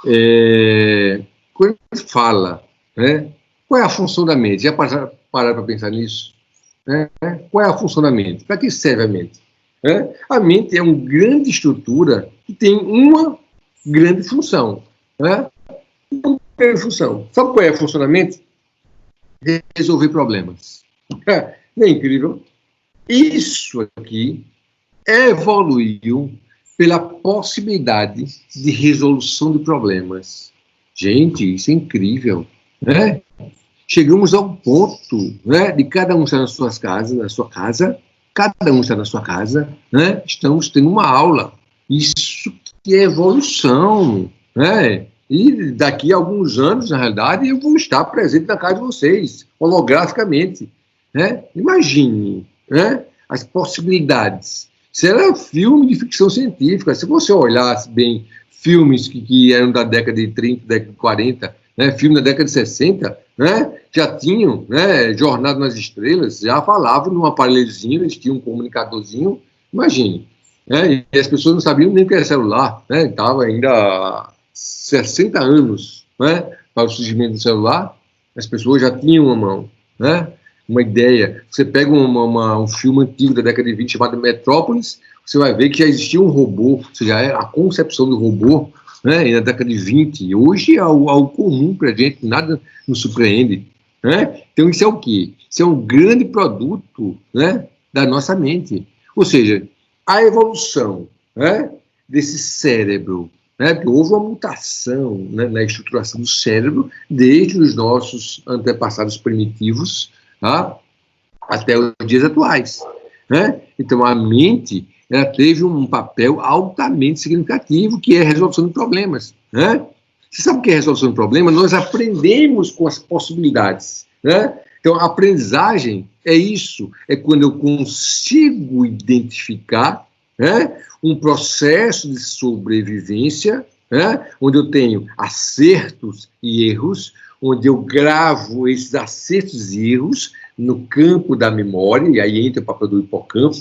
Quando a gente fala, né, qual é a função da mente? Já pararam para pensar nisso? Né? Qual é a função da mente? Para que serve a mente? Né? A mente é uma grande estrutura que tem uma grande função. Né? Uma grande função. Sabe qual é a função da mente? Resolver problemas. Não é incrível? Isso aqui evoluiu pela possibilidade de resolução de problemas. Gente, isso é incrível, né? Chegamos ao ponto, né, de cada um estar na sua casa, cada um está na sua casa, né? Estamos tendo uma aula. Isso que é evolução, né? E daqui a alguns anos, na realidade, eu vou estar presente na casa de vocês, holograficamente, né? Imagine, né, as possibilidades. Será filme de ficção científica. Se você olhasse bem filmes que eram da década de 30, década de 40, né, filme da década de 60, né, já tinham, né, Jornada nas Estrelas, já falavam num aparelhozinho, eles tinham um comunicadorzinho, imagine. Né, e as pessoas não sabiam nem o que era celular, né, estava ainda há 60 anos, né, para o surgimento do celular, as pessoas já tinham uma mão, né, uma ideia. Você pega um filme antigo da década de 20 chamado Metrópolis, você vai ver que já existia um robô, ou seja, a concepção do robô, né, na década de 20, hoje é algo comum para a gente, nada nos surpreende. Né? Então isso é o quê? Isso é um grande produto, né, da nossa mente. Ou seja, a evolução, né, desse cérebro, né, porque houve uma mutação, né, na estruturação do cérebro desde os nossos antepassados primitivos, tá, até os dias atuais. Né? Então, a mente, ela teve um papel altamente significativo, que é a resolução de problemas. Né? Você sabe o que é a resolução de problemas? Nós aprendemos com as possibilidades. Né? Então, a aprendizagem é isso, é quando eu consigo identificar, né, um processo de sobrevivência, né, onde eu tenho acertos e erros, onde eu gravo esses acertos e erros no campo da memória, e aí entra o papel do hipocampo,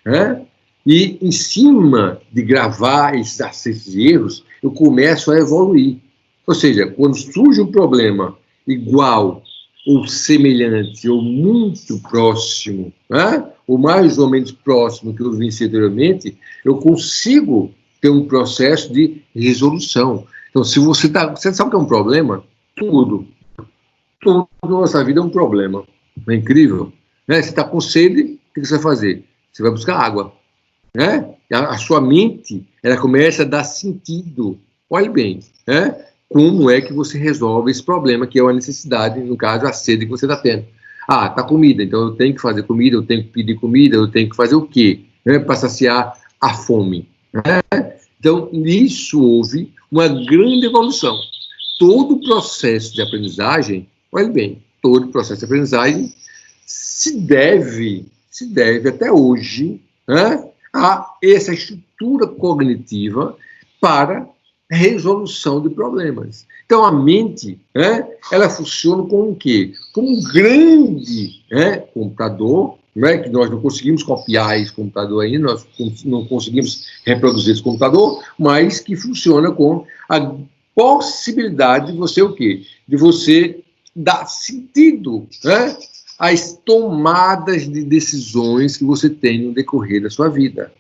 né? E em cima de gravar esses acertos e erros, eu começo a evoluir. Ou seja, quando surge um problema igual ou semelhante ou muito próximo, né, ou mais ou menos próximo que eu venci anteriormente, eu consigo ter um processo de resolução. Então, se você sabe o que é um problema? Tudo na nossa vida é um problema. Não é incrível? Né? Você está com sede, o que você vai fazer? Você vai buscar água. Né? A sua mente, ela começa a dar sentido. Olhe bem, né? Como é que você resolve esse problema, que é uma necessidade, no caso, a sede que você está tendo. Ah, está comida, então eu tenho que fazer comida, eu tenho que pedir comida, eu tenho que fazer o quê? Né? Para saciar a fome. Né? Então, nisso houve uma grande evolução. Todo o processo de aprendizagem, olhe bem, todo o processo de aprendizagem se deve até hoje, né, a essa estrutura cognitiva para resolução de problemas. Então, a mente, né, ela funciona como o quê? Como um grande, né, computador, né, que nós não conseguimos copiar esse computador ainda, nós não conseguimos reproduzir esse computador, mas que funciona com a possibilidade de você o quê? De você dar sentido, né, às tomadas de decisões que você tem no decorrer da sua vida.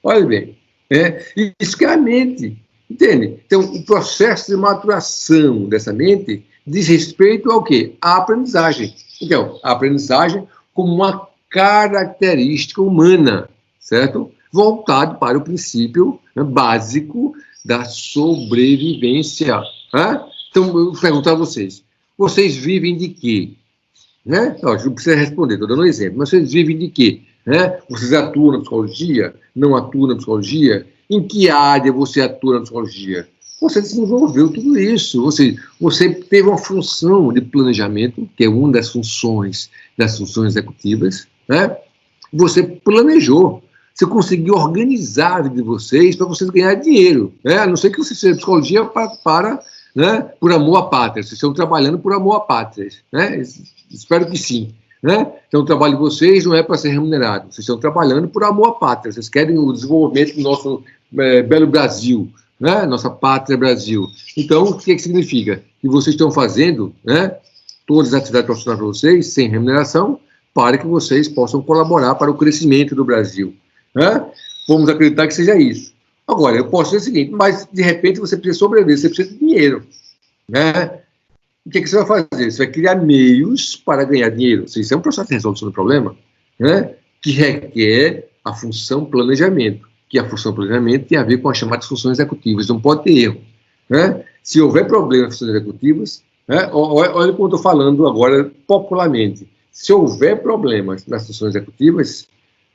Olha bem, isso que é a mente, entende? Então, o processo de maturação dessa mente diz respeito ao quê? À aprendizagem. Então, a aprendizagem como uma característica humana, certo? Voltado para o princípio, né, básico da sobrevivência. Né? Então, eu vou perguntar a vocês vivem de quê? Né? Não precisa responder, estou dando um exemplo. Mas vocês vivem de quê? Né? Vocês atuam na psicologia? Não atuam na psicologia? Em que área você atua na psicologia? Você desenvolveu tudo isso. Você teve uma função de planejamento, que é uma das funções executivas. Né? Você planejou. Você conseguiu organizar a vida de vocês para vocês ganharem dinheiro. Né? A não ser que você seja psicologia né, por amor à pátria. Vocês estão trabalhando por amor à pátria. Né? Espero que sim. Né? Então, o trabalho de vocês não é para ser remunerado. Vocês estão trabalhando por amor à pátria. Vocês querem o desenvolvimento do nosso belo Brasil. né? Nossa pátria Brasil. Então, o que significa? Que vocês estão fazendo, né, todas as atividades profissionais para vocês, sem remuneração, para que vocês possam colaborar para o crescimento do Brasil. Né? Vamos acreditar que seja isso. Agora, eu posso dizer o seguinte, mas de repente você precisa sobreviver, você precisa de dinheiro. Né? O que você vai fazer? Você vai criar meios para ganhar dinheiro. Isso é um processo de resolução do problema, né? Que requer a função planejamento, que a função planejamento tem a ver com as chamadas funções executivas, não pode ter erro. Né? Se houver problema nas funções executivas, né? Olha como eu estou falando agora popularmente, se houver problemas nas funções executivas,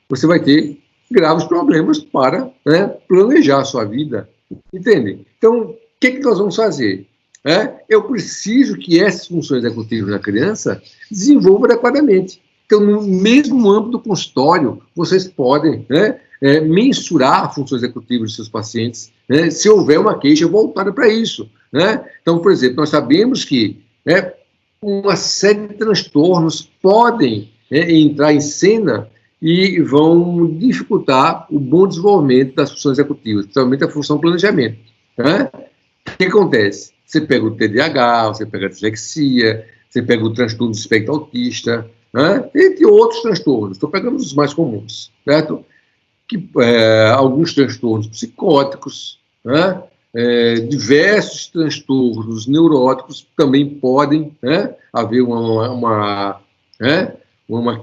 você vai ter graves problemas para, né, planejar a sua vida, entende? Então, o que nós vamos fazer? Eu preciso que essas funções executivas da criança desenvolvam adequadamente. Então, no mesmo âmbito do consultório, vocês podem, né, mensurar funções executivas de seus pacientes, né, se houver uma queixa voltada para isso. Né? Então, por exemplo, nós sabemos que, né, uma série de transtornos podem, né, entrar em cena e vão dificultar o bom desenvolvimento das funções executivas, principalmente a função planejamento. Né? O que acontece? Você pega o TDAH, você pega a dislexia, você pega o transtorno do espectro autista, né? Entre outros transtornos, estou pegando os mais comuns, certo? Alguns transtornos psicóticos, né? Diversos transtornos neuróticos também podem, né, haver uma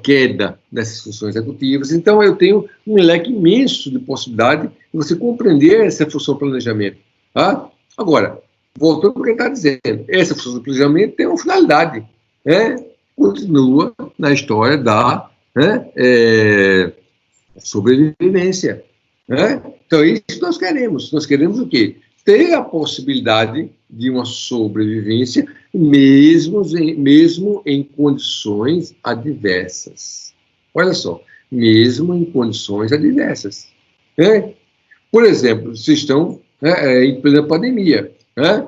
queda dessas funções executivas. Então, eu tenho um leque imenso de possibilidade de você compreender essa função de planejamento. Tá? Agora, voltando para o que ele está dizendo, essa função de planejamento tem uma finalidade, né? Continua na história da, né, sobrevivência. Né? Então, é isso que nós queremos. Nós queremos o quê? Ter a possibilidade de uma sobrevivência, mesmo em condições adversas. Olha só, mesmo em condições adversas. Né? Por exemplo, vocês estão, né, em plena pandemia. Né?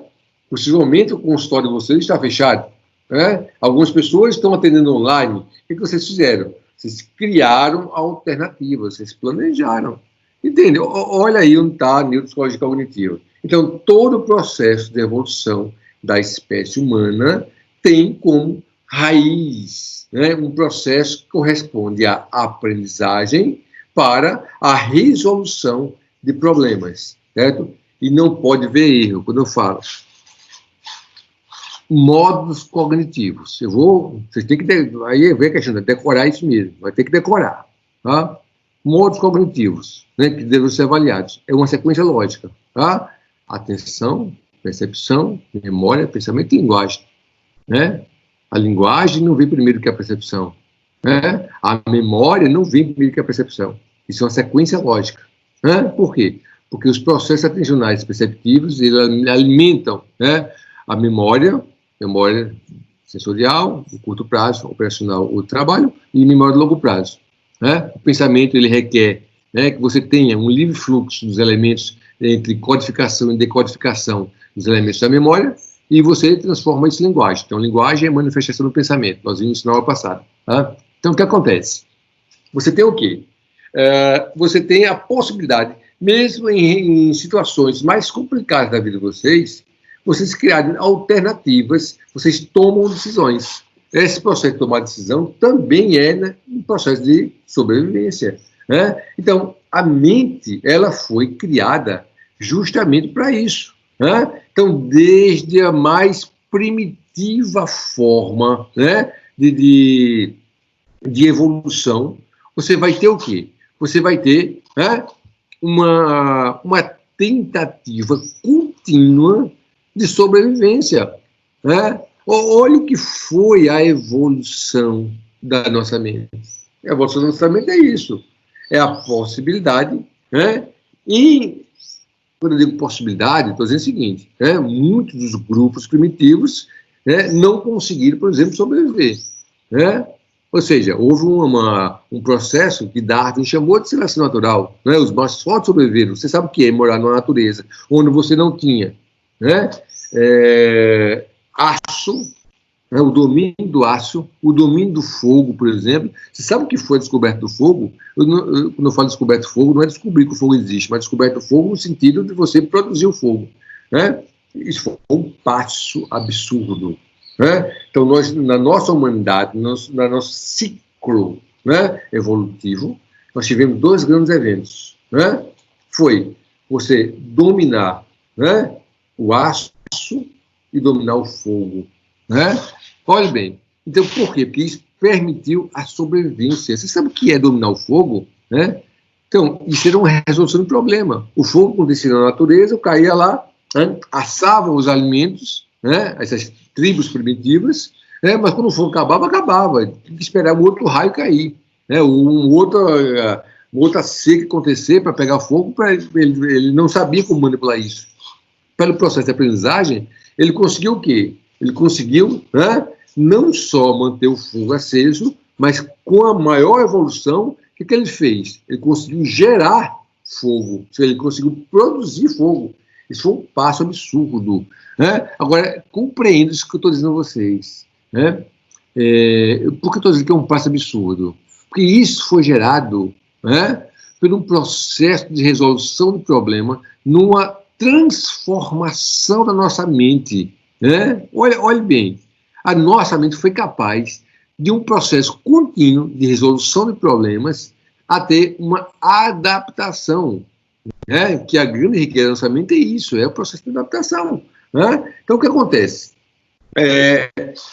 Possivelmente o consultório de vocês está fechado. Né? Algumas pessoas estão atendendo online. O que vocês fizeram? Vocês criaram alternativas, vocês planejaram. Entende? Olha aí onde está a neuropsicologia cognitiva. Então, todo o processo de evolução da espécie humana tem como raiz, né, um processo que corresponde à aprendizagem para a resolução de problemas, certo? E não pode ver erro quando eu falo modos cognitivos. Vocês têm que, aí vem a questão de decorar isso mesmo, vai ter que decorar, tá? Modos cognitivos, né, que devem ser avaliados. É uma sequência lógica, tá? Atenção, percepção, memória, pensamento e linguagem. Né? A linguagem não vem primeiro que a percepção. Né? A memória não vem primeiro que a percepção. Isso é uma sequência lógica. Né? Por quê? Porque os processos atencionais perceptivos eles alimentam, né, a memória sensorial, o curto prazo, operacional, o trabalho, e memória de longo prazo. Né? O pensamento ele requer, né, que você tenha um livre fluxo dos elementos entre codificação e decodificação dos elementos da memória, e você transforma isso em linguagem. Então, linguagem é manifestação do pensamento. Nós vimos isso na aula passada. Tá? Então, o que acontece? Você tem o quê? Você tem a possibilidade, mesmo em situações mais complicadas da vida de vocês criarem alternativas, vocês tomam decisões. Esse processo de tomar decisão também é, né, um processo de sobrevivência. Né? Então, a mente ela foi criada justamente para isso. Né? Então, desde a mais primitiva forma, né, de evolução, você vai ter o quê? Você vai ter, né, uma tentativa contínua de sobrevivência. Né? Olha o que foi a evolução da nossa mente. A evolução da nossa mente é isso. É a possibilidade, né? E, quando eu digo possibilidade, estou dizendo o seguinte, né? Muitos dos grupos primitivos, né, não conseguiram, por exemplo, sobreviver. Né? Ou seja, houve um processo que Darwin chamou de seleção natural. Né? Os mais fortes sobreviveram. Você sabe o que é morar na natureza, onde você não tinha, né, aço, né, o domínio do aço, o domínio do fogo, por exemplo. Você sabe o que foi descoberto do fogo? Quando eu falo descoberto do fogo, não é descobrir que o fogo existe, mas descoberto do fogo no sentido de você produzir o fogo, né? Isso foi um passo absurdo, né? Então, nós, na nossa humanidade, no nosso ciclo, né, evolutivo, nós tivemos dois grandes eventos, né? Foi você dominar, né, o aço e dominar o fogo, né? Olhe bem, então por quê? Porque isso permitiu a sobrevivência. Você sabe o que é dominar o fogo, né? Então, isso era uma resolução do problema. O fogo acontecia na natureza, eu caía lá, né, assava os alimentos, né, essas tribos primitivas, né, mas quando o fogo acabava, acabava. Tinha que esperar um outro raio cair, né, uma outra seca acontecer para pegar fogo, ele não sabia como manipular isso. Pelo processo de aprendizagem, ele conseguiu o quê? Ele conseguiu, né, não só manter o fogo aceso, mas com a maior evolução, o que ele fez? Ele conseguiu gerar fogo, ele conseguiu produzir fogo. Isso foi um passo absurdo, né? Agora, compreendo isso que eu estou dizendo a vocês, né? Por que eu estou dizendo que é um passo absurdo? Porque isso foi gerado, né, por um processo de resolução do problema, numa transformação da nossa mente, né? Olhe bem, a nossa mente foi capaz de um processo contínuo de resolução de problemas a ter uma adaptação, né? Que a grande riqueza da nossa mente é isso, é o processo de adaptação, né? Então, o que acontece?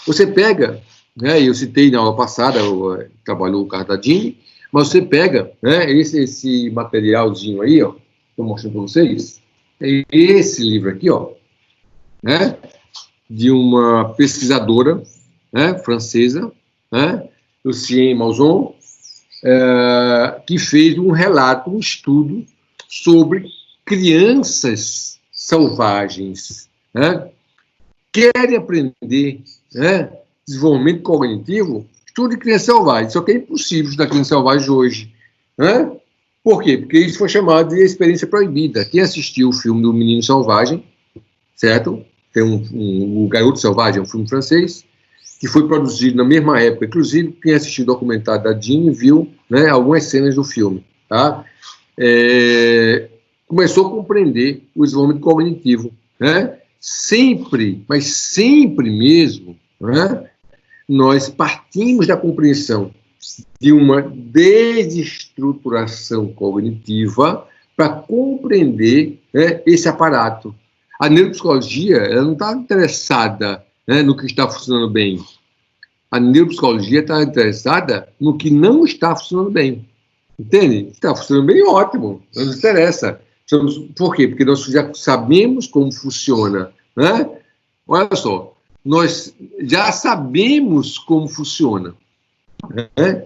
Você pega, né, eu citei na aula passada, trabalhou o Cardadini, mas você pega, né, esse materialzinho aí, ó, estou mostrando para vocês, é esse livro aqui, ó, né, de uma pesquisadora, né, francesa, né, Lucienne Malzon, que fez um relato, um estudo sobre crianças selvagens, né, querem aprender, né, desenvolvimento cognitivo, estudo de criança selvagem, só que é impossível estudar criança selvagem hoje, né? Por quê? Porque isso foi chamado de experiência proibida. Quem assistiu o filme do Menino Selvagem, certo? Tem o Garoto Selvagem, um filme francês, que foi produzido na mesma época. Inclusive, quem assistiu o documentário da Jeanne viu, né, algumas cenas do filme. Tá? Começou a compreender o desenvolvimento cognitivo. Né? Sempre, mas sempre mesmo, né, nós partimos da compreensão de uma desestruturação cognitiva para compreender, né, esse aparato. A neuropsicologia, ela não está interessada, né, no que está funcionando bem. A neuropsicologia está interessada no que não está funcionando bem. Entende? Está funcionando bem, ótimo, não nos interessa. Por quê? Porque nós já sabemos como funciona, né? Olha só, nós já sabemos como funciona, né?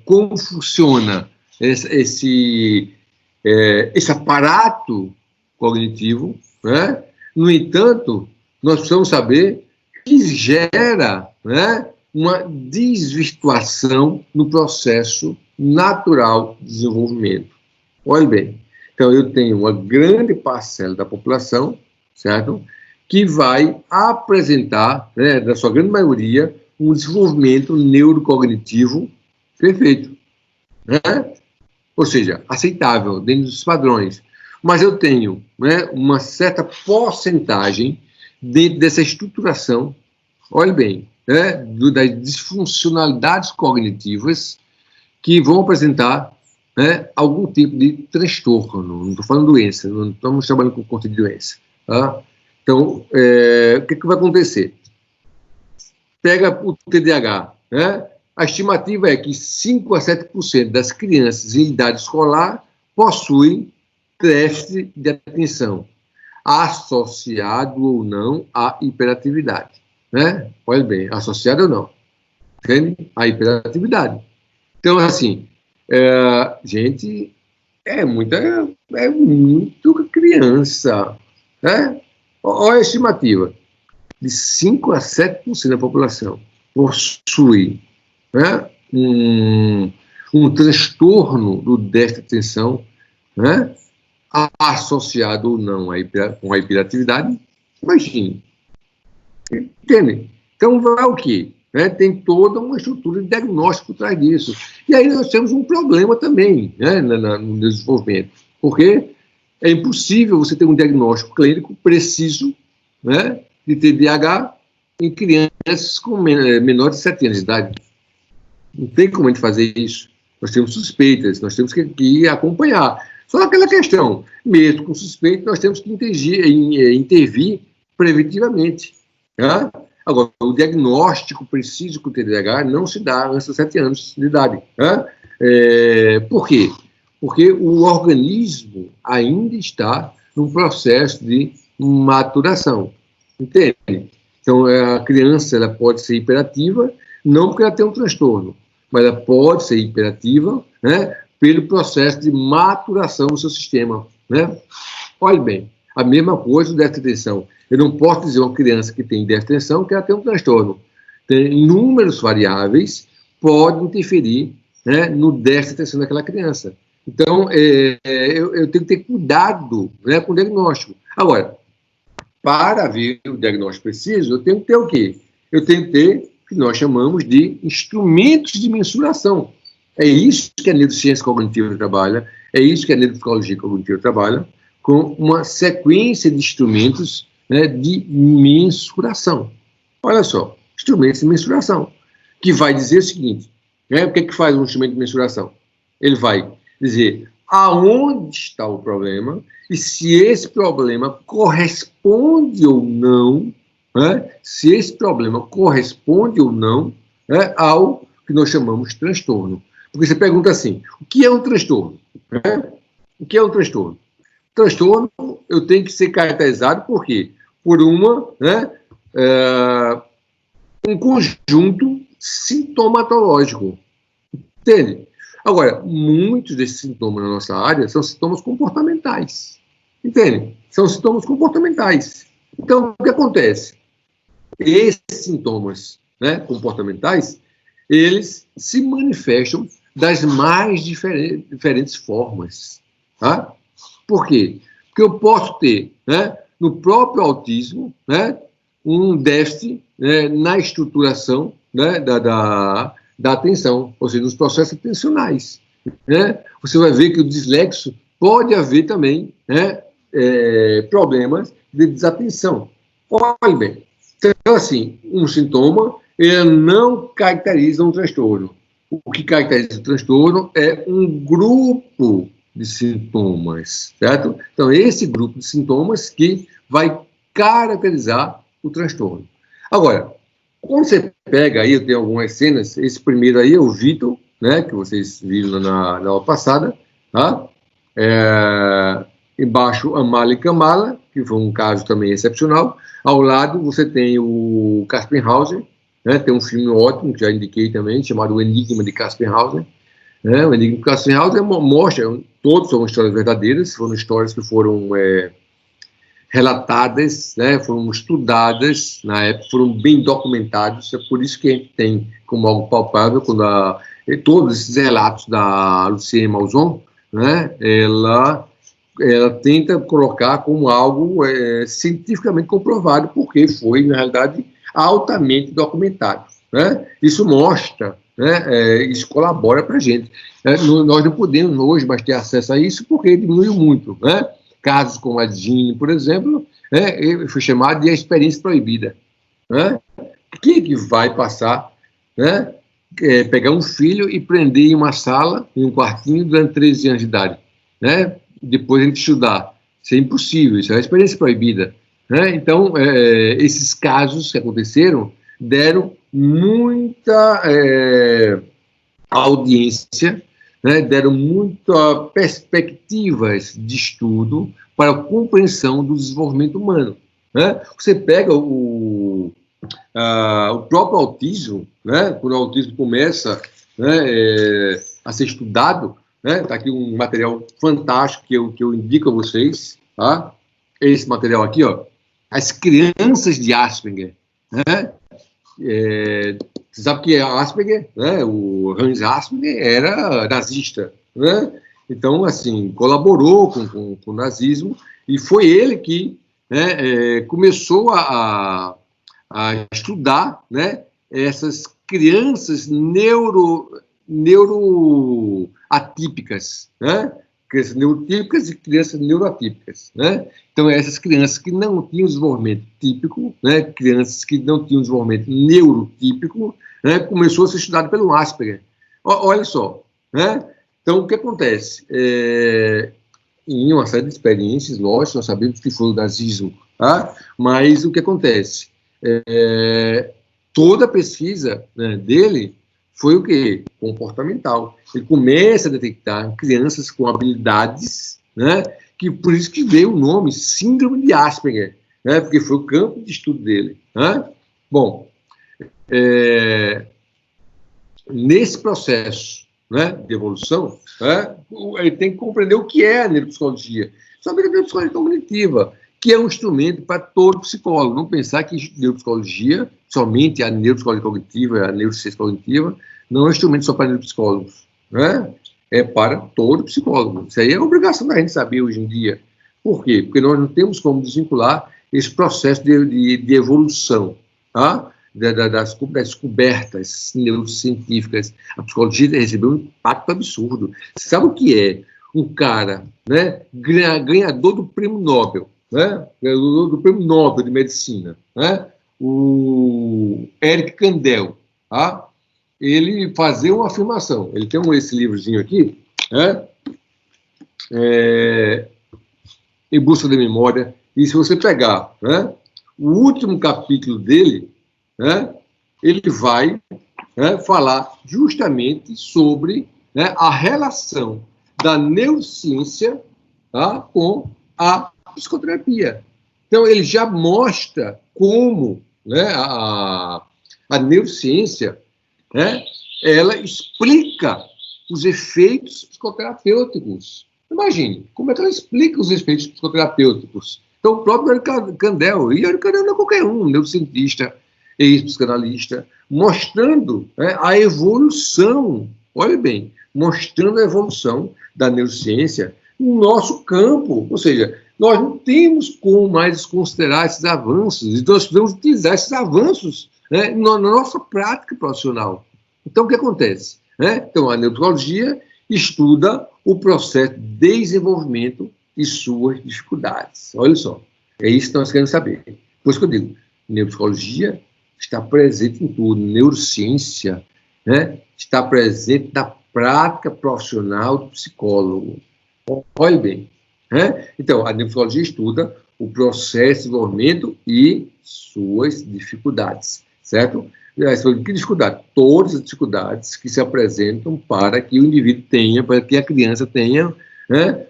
Como funciona esse aparato cognitivo, né? No entanto, nós precisamos saber que gera, né, uma desvirtuação no processo natural de desenvolvimento. Olha bem, então eu tenho uma grande parcela da população, certo, que vai apresentar, né, na sua grande maioria, um desenvolvimento neurocognitivo perfeito, né? Ou seja, aceitável, dentro dos padrões. Mas eu tenho, né, uma certa porcentagem dentro dessa estruturação, olhe bem, né, das disfuncionalidades cognitivas que vão apresentar, né, algum tipo de transtorno. Não estou falando doença, não estamos trabalhando com conceito de doença. Tá? Então, o que vai acontecer? Pega o TDAH, né? A estimativa é que 5 a 7% das crianças em idade escolar possuem déficit de atenção, associado ou não à hiperatividade, né? Olha bem, associado ou não, entende? À hiperatividade. Então, assim, gente, é muito criança, né? Olha a estimativa, de 5 a 7% da população possui, né, um transtorno do déficit de atenção, né, associado ou não com a hiperatividade. Imagine, Entende? Então, vai o quê? Tem toda uma estrutura de diagnóstico por trás disso. E aí nós temos um problema também, no desenvolvimento, porque é impossível você ter um diagnóstico clínico preciso, de TDAH em crianças com menores de 7 anos de idade. Não tem como a gente fazer isso. Nós temos suspeitas, nós temos que acompanhar. Só aquela questão, mesmo com suspeita, nós temos que intervir preventivamente. Tá? Agora, o diagnóstico preciso com o TDAH não se dá antes dos 7 anos de idade. Tá? Por quê? Porque o organismo ainda está num processo de maturação. Entende? Então, a criança ela pode ser hiperativa, não porque ela tem um transtorno, mas ela pode ser hiperativa, pelo processo de maturação do seu sistema. Olha bem, a mesma coisa do déficit de atenção. Eu não posso dizer a uma criança que tem déficit de atenção que ela tem um transtorno. Tem inúmeras variáveis podem interferir no déficit de atenção daquela criança. Então, eu tenho que ter cuidado com o diagnóstico. Agora, para ver o diagnóstico preciso, eu tenho que ter o quê? Eu tenho que ter o que nós chamamos de instrumentos de mensuração. É isso que a neurociência cognitiva trabalha, é isso que a neuropsicologia cognitiva trabalha, com uma sequência de instrumentos de mensuração. Olha só, instrumentos de mensuração, que vai dizer o seguinte, o que é que faz um instrumento de mensuração? Ele vai dizer aonde está o problema e se esse problema corresponde ou não, se esse problema corresponde ou não ao que nós chamamos de transtorno. Porque você pergunta assim, o que é um transtorno? O que é um transtorno? Transtorno, eu tenho que ser caracterizado por quê? Por um conjunto sintomatológico. Entende? Agora, muitos desses sintomas na nossa área são sintomas comportamentais. Entende? São sintomas comportamentais. Então, o que acontece? Esses sintomas comportamentais, eles se manifestam das mais diferentes formas. Tá? Por quê? Porque eu posso ter, no próprio autismo, um déficit na estruturação da atenção, ou seja, nos processos atencionais. Você vai ver que o dislexo pode haver também problemas de desatenção. Olha bem, então, assim, um sintoma ele não caracteriza um transtorno. O que caracteriza o transtorno é um grupo de sintomas, certo? Então, esse grupo de sintomas que vai caracterizar o transtorno. Agora, quando você pega aí, eu tenho algumas cenas, esse primeiro aí é o Vitor, que vocês viram na aula passada, tá? Embaixo, a Mala e Kamala, que foi um caso também excepcional. Ao lado, você tem o Caspar Hauser, tem um filme ótimo, que já indiquei também, chamado O Enigma de Caspar Hauser. O Enigma de Caspar Hauser mostra, todos são histórias verdadeiras, foram histórias que foram relatadas, foram estudadas, na época foram bem documentados, é por isso que a gente tem como algo palpável, quando todos esses relatos da Lucienne Malzon, ela tenta colocar como algo cientificamente comprovado, porque foi, na realidade, altamente documentado. Isso mostra, isso colabora para a gente. Nós não podemos hoje mais ter acesso a isso, porque diminuiu muito. Casos como a Jeanne, por exemplo, foi chamado de experiência proibida. Quem é que vai passar, pegar um filho e prender em uma sala, em um quartinho, durante 13 anos de idade? Depois a gente estudar. Isso é impossível, isso é uma experiência proibida. Então, esses casos que aconteceram deram muita audiência, deram muitas perspectivas de estudo para a compreensão do desenvolvimento humano. Você pega o próprio autismo, quando o autismo começa a ser estudado, está aqui um material fantástico que eu indico a vocês, tá? Esse material aqui, ó, as crianças de Asperger, você sabe que Asperger, o Hans Asperger era nazista, então, assim, colaborou com o nazismo, e foi ele que começou a a estudar, né, essas crianças neuroatípicas, né? Crianças neurotípicas e crianças neuroatípicas, né? Então, essas crianças que não tinham desenvolvimento típico, né? Crianças que não tinham desenvolvimento neurotípico, né? Começou a ser estudado pelo Asperger. Olha só, né? Então, o que acontece? Em uma série de experiências, lógico, nós sabemos que foi o nazismo, tá? Mas o que acontece? Toda a pesquisa, né, dele foi o quê? Comportamental. Ele começa a detectar crianças com habilidades, né, que por isso que veio o nome Síndrome de Asperger, né, porque foi o campo de estudo dele. Né? Bom, nesse processo, né, de evolução, né, ele tem que compreender o que é a neuropsicologia. Saber a neuropsicologia cognitiva, que é um instrumento para todo psicólogo. Não pensar que neuropsicologia, somente a neuropsicologia cognitiva, a neurociência cognitiva, não é um instrumento só para neuropsicólogos, né? É para todo psicólogo. Isso aí é obrigação da gente saber hoje em dia. Por quê? Porque nós não temos como desvincular esse processo de evolução, tá? Das descobertas neurocientíficas. A psicologia recebeu um impacto absurdo. Sabe o que é um cara, né, ganhador do prêmio Nobel, né, do prêmio Nobel de Medicina, né, o Eric Kandel, tá? Ele fazer uma afirmação. Ele tem esse livrozinho aqui, né, Em Busca da Memória, e se você pegar, né, o último capítulo dele, né, ele vai, né, falar justamente sobre, né, a relação da neurociência, tá, com a psicoterapia. Então, ele já mostra como, né, a neurociência, né, ela explica os efeitos psicoterapêuticos. Imagine, como é que ela explica os efeitos psicoterapêuticos? Então, o próprio Eric Kandel, e Eric Kandel não é qualquer um, neurocientista, ex-psicanalista, mostrando, né, a evolução, olha bem, mostrando a evolução da neurociência no nosso campo, ou seja, nós não temos como mais considerar esses avanços, então nós podemos utilizar esses avanços, né, na nossa prática profissional. Então, o que acontece? Né? Então, a neuropsicologia estuda o processo de desenvolvimento e suas dificuldades. Olha só, é isso que nós queremos saber. Por isso que eu digo, neuropsicologia está presente em tudo, neurociência, né, está presente na prática profissional do psicólogo. Olha bem, né? Então, a neuropsicologia estuda o processo de desenvolvimento e suas dificuldades, certo? Que dificuldade? Todas as dificuldades que se apresentam para que o indivíduo tenha, para que a criança tenha, né,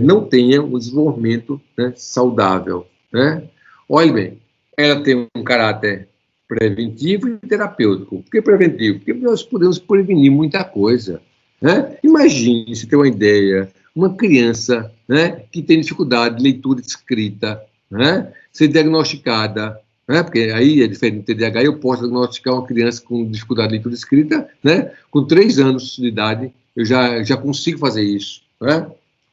não tenha um desenvolvimento, né, saudável. Né? Olha bem, ela tem um caráter preventivo e terapêutico. Por que preventivo? Porque nós podemos prevenir muita coisa. Né? Imagine, se tem uma ideia, uma criança, né, que tem dificuldade de leitura e escrita, né, ser diagnosticada, né, porque aí é diferente do TDAH, eu posso diagnosticar uma criança com dificuldade de leitura e escrita, né, com 3 anos de idade, eu já consigo fazer isso. Né?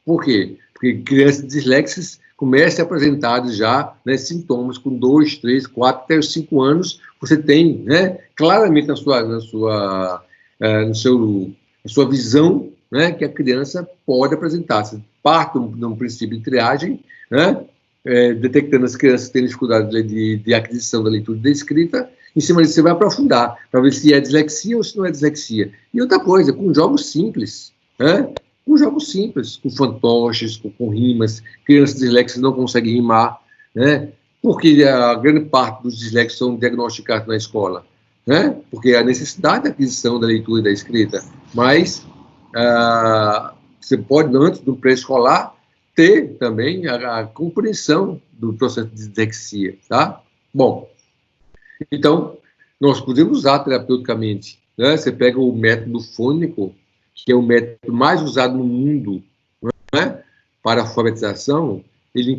Por quê? Porque crianças disléxicas começam a apresentar já, né, sintomas com 2, 3, 4, até os 5 anos, você tem, né, claramente na sua visão, né, que a criança pode apresentar. Você parte de um princípio de triagem, né, detectando as crianças que têm dificuldade de aquisição da leitura e da escrita, em cima disso você vai aprofundar, para ver se é dislexia ou se não é dislexia. E outra coisa, com jogos simples, né, com jogos simples, com fantoches, com rimas, crianças disléxicas não conseguem rimar, né, porque a grande parte dos disléxicos são diagnosticados na escola, né, porque há necessidade da aquisição da leitura e da escrita, mas você pode, antes do pré-escolar, ter também a compreensão do processo de dislexia, tá? Bom, então, nós podemos usar terapeuticamente, né? Você pega o método fônico, que é o método mais usado no mundo, né, para a alfabetização, ele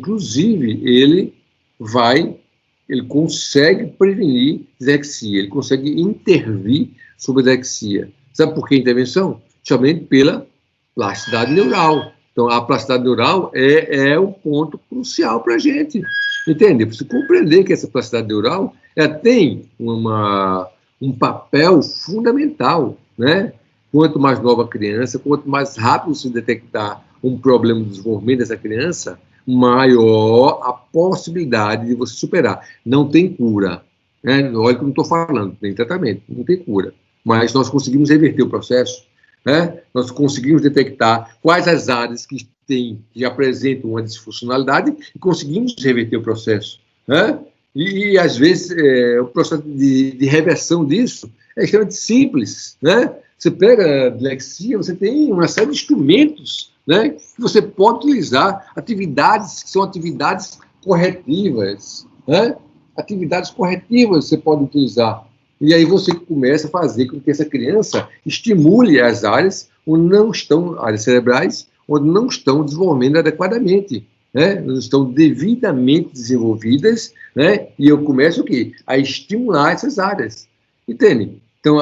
consegue prevenir dislexia, ele consegue intervir sobre a dislexia. Sabe por que intervenção? Somente pela plasticidade neural. Então, a plasticidade neural é um ponto crucial para a gente, entende? Para você compreender que essa plasticidade neural ela tem um papel fundamental, né? Quanto mais nova a criança, quanto mais rápido se detectar um problema do desenvolvimento dessa criança, maior a possibilidade de você superar. Não tem cura, né? Olha o que eu não estou falando, tem tratamento, não tem cura. Mas nós conseguimos reverter o processo, né? Nós conseguimos detectar quais as áreas que apresentam uma disfuncionalidade e conseguimos reverter o processo, né? E às vezes, o processo de reversão disso é extremamente simples, né? Você pega a dislexia, você tem uma série de instrumentos, né, que você pode utilizar, atividades que são atividades corretivas, né? Atividades corretivas você pode utilizar. E aí você começa a fazer com que essa criança estimule as áreas onde não estão, áreas cerebrais, onde não estão desenvolvendo adequadamente, né? Não estão devidamente desenvolvidas, né? E eu começo o quê? A estimular essas áreas. Entende? Então,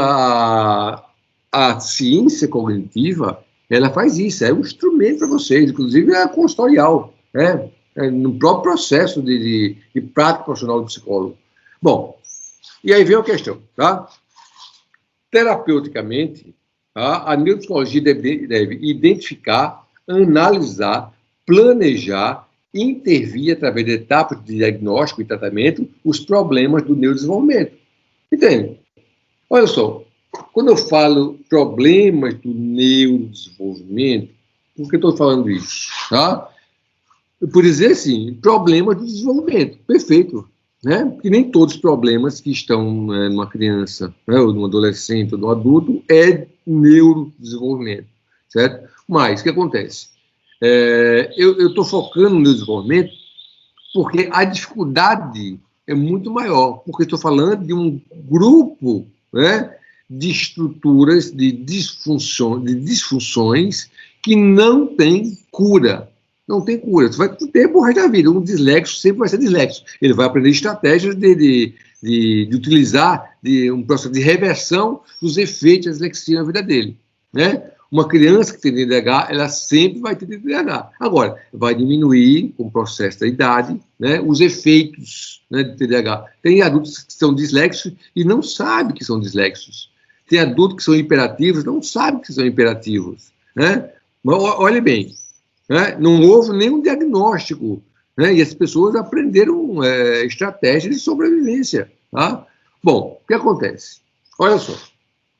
a ciência cognitiva, ela faz isso, é um instrumento para vocês, inclusive é consultorial, né? No próprio processo de prática profissional do psicólogo. Bom, e aí vem a questão, tá? Terapeuticamente, tá? A neuropsicologia deve identificar, analisar, planejar, intervir através de etapas de diagnóstico e tratamento os problemas do neurodesenvolvimento. Entende? Olha só, quando eu falo problemas do neurodesenvolvimento, por que estou falando isso? Tá? Por dizer assim, problemas do desenvolvimento, perfeito. Né? Porque nem todos os problemas que estão numa criança, né, ou num adolescente, ou num adulto, é neurodesenvolvimento, certo? Mas, o que acontece? Eu estou focando no desenvolvimento porque a dificuldade é muito maior, porque estou falando de um grupo, né, de estruturas, de disfunções que não tem cura. Não tem cura. Você vai ter por resto da vida. Um dislexo sempre vai ser dislexo. Ele vai aprender estratégias de utilizar um processo de reversão dos efeitos da dislexia na vida dele, né? Uma criança que tem TDAH, ela sempre vai ter TDAH. Agora, vai diminuir com o processo da idade, né, os efeitos, né, de TDAH. Tem adultos que são dislexos e não sabem que são dislexos. Tem adultos que são hiperativos e não sabem que são hiperativos, né? Mas olha bem, né, não houve nenhum diagnóstico, né, e as pessoas aprenderam estratégias de sobrevivência. Tá? Bom, o que acontece? Olha só.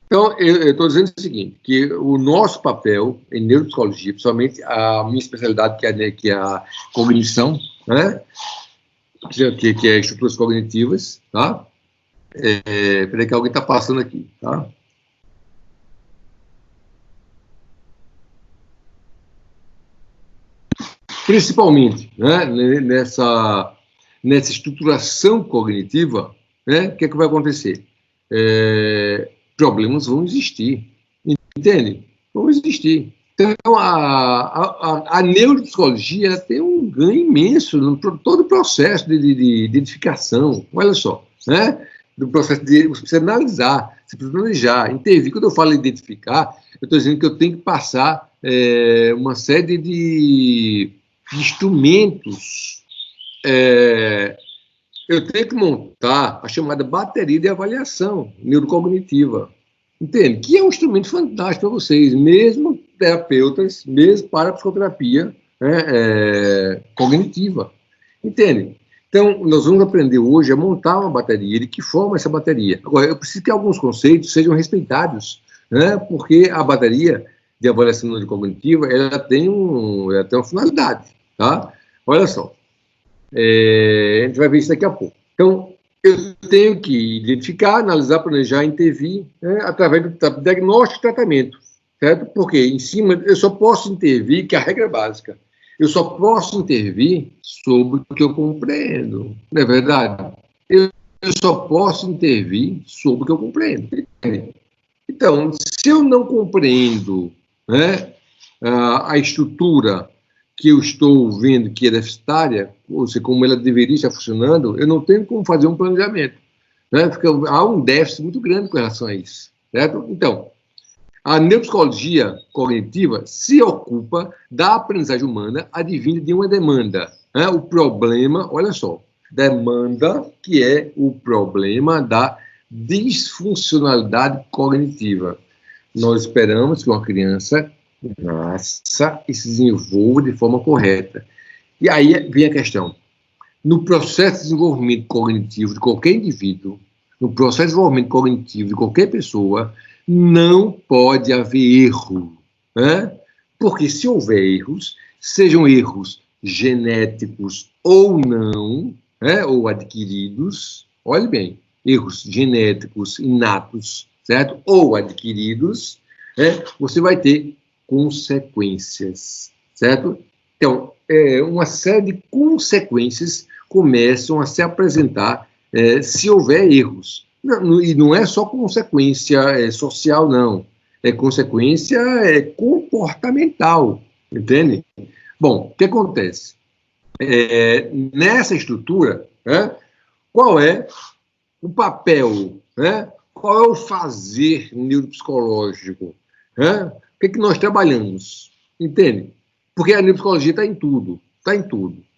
Então, eu estou dizendo o seguinte, que o nosso papel em neuropsicologia, principalmente a minha especialidade, que é a cognição, né, que é estruturas cognitivas, tá? Peraí que alguém está passando aqui, tá? Principalmente, né, nessa estruturação cognitiva, né, o que é que vai acontecer? Problemas vão existir, entende? Vão existir. Então, a neuropsicologia ela tem um ganho imenso no todo o processo de identificação. Olha só, né? Do processo de você precisa analisar, você precisa planejar, intervir. Quando eu falo identificar, eu estou dizendo que eu tenho que passar uma série de instrumentos. Eu tenho que montar a chamada bateria de avaliação neurocognitiva, entende? Que é um instrumento fantástico para vocês, mesmo terapeutas, mesmo para a psicoterapia cognitiva, entende? Então, nós vamos aprender hoje a montar uma bateria. De que forma essa bateria? Agora, eu preciso que alguns conceitos sejam respeitados, né? Porque a bateria de avaliação neurocognitiva, ela tem uma finalidade, tá? Olha só. A gente vai ver isso daqui a pouco. Então, eu tenho que identificar, analisar, planejar, intervir, né, através do diagnóstico e tratamento, certo? Porque em cima, eu só posso intervir, que é a regra básica, eu só posso intervir sobre o que eu compreendo, não é verdade? Eu só posso intervir sobre o que eu compreendo. Então, se eu não compreendo, né, a estrutura que eu estou vendo que é deficitária, ou seja, como ela deveria estar funcionando, eu não tenho como fazer um planejamento, né? Porque há um déficit muito grande com relação a isso, certo? Então, a neuropsicologia cognitiva se ocupa da aprendizagem humana advinda de uma demanda, né? O problema, olha só, demanda, que é o problema da disfuncionalidade cognitiva. Nós esperamos que uma criança nasça e se desenvolva de forma correta. E aí vem a questão. No processo de desenvolvimento cognitivo de qualquer indivíduo, no processo de desenvolvimento cognitivo de qualquer pessoa, não pode haver erro, né? Porque se houver erros, sejam erros genéticos ou não, né? Ou adquiridos, olhe bem, erros genéticos inatos, certo? Ou adquiridos, né? Você vai ter consequências, certo? Então, uma série de consequências começam a se apresentar se houver erros. E não é só consequência social, não. É consequência comportamental, entende? Bom, o que acontece? Nessa estrutura, né, qual é o papel, né? Qual é o fazer neuropsicológico? Né? O que nós trabalhamos? Entende? Porque a neuropsicologia está em tudo,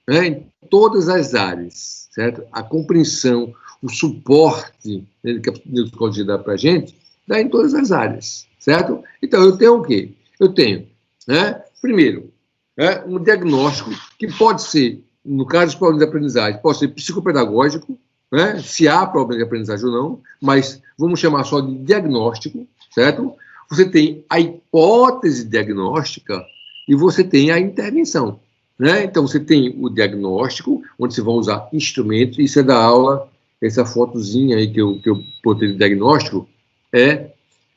né? Em todas as áreas, certo? A compreensão, o suporte, né, que a neuropsicologia dá para a gente, dá em todas as áreas, certo? Então, eu tenho o quê? Eu tenho, né, primeiro, né, um diagnóstico que pode ser, no caso dos problemas de aprendizagem, pode ser psicopedagógico, né, se há problema de aprendizagem ou não, mas vamos chamar só de diagnóstico, certo? Você tem a hipótese diagnóstica e você tem a intervenção, né? Então, você tem o diagnóstico, onde você vai usar instrumentos, isso é da aula, essa fotozinha aí que eu botei de diagnóstico, é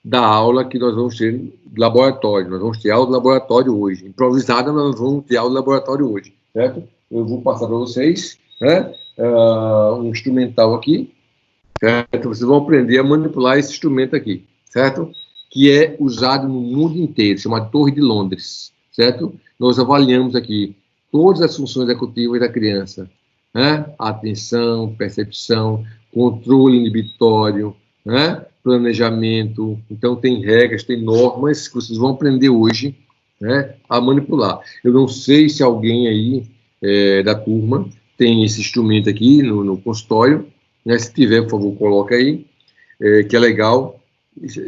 da aula que nós vamos ter de laboratório, nós vamos ter aula de laboratório hoje, improvisada, nós vamos ter aula de laboratório hoje, certo? Eu vou passar para vocês, né, um instrumental aqui, certo? Vocês vão aprender a manipular esse instrumento aqui, certo? Que é usado no mundo inteiro, chamado Torre de Londres, certo? Nós avaliamos aqui todas as funções executivas da criança, né? Atenção, percepção, controle inibitório, né? Planejamento. Então, tem regras, tem normas que vocês vão aprender hoje, né, a manipular. Eu não sei se alguém aí da turma tem esse instrumento aqui no consultório, né? Se tiver, por favor, coloca aí, que é legal.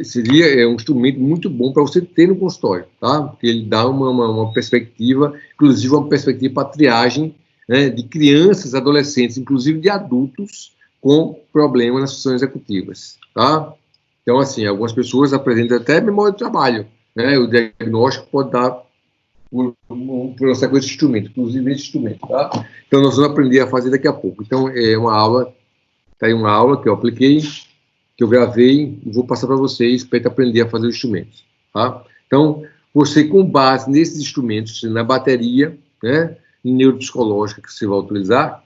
Seria um instrumento muito bom para você ter no consultório, tá? Porque ele dá uma perspectiva, inclusive uma perspectiva para triagem, né, de crianças, adolescentes, inclusive de adultos com problemas nas funções executivas, tá? Então, assim, algumas pessoas apresentam até memória de trabalho, né? O diagnóstico pode dar por uma sequência de instrumentos, inclusive esse instrumento, tá? Então, nós vamos aprender a fazer daqui a pouco. Então, é uma aula, tá aí uma aula que eu apliquei, que eu gravei e vou passar para vocês para aprender a fazer os instrumentos, tá? Então, você, com base nesses instrumentos, na bateria, né, neuropsicológica que você vai utilizar,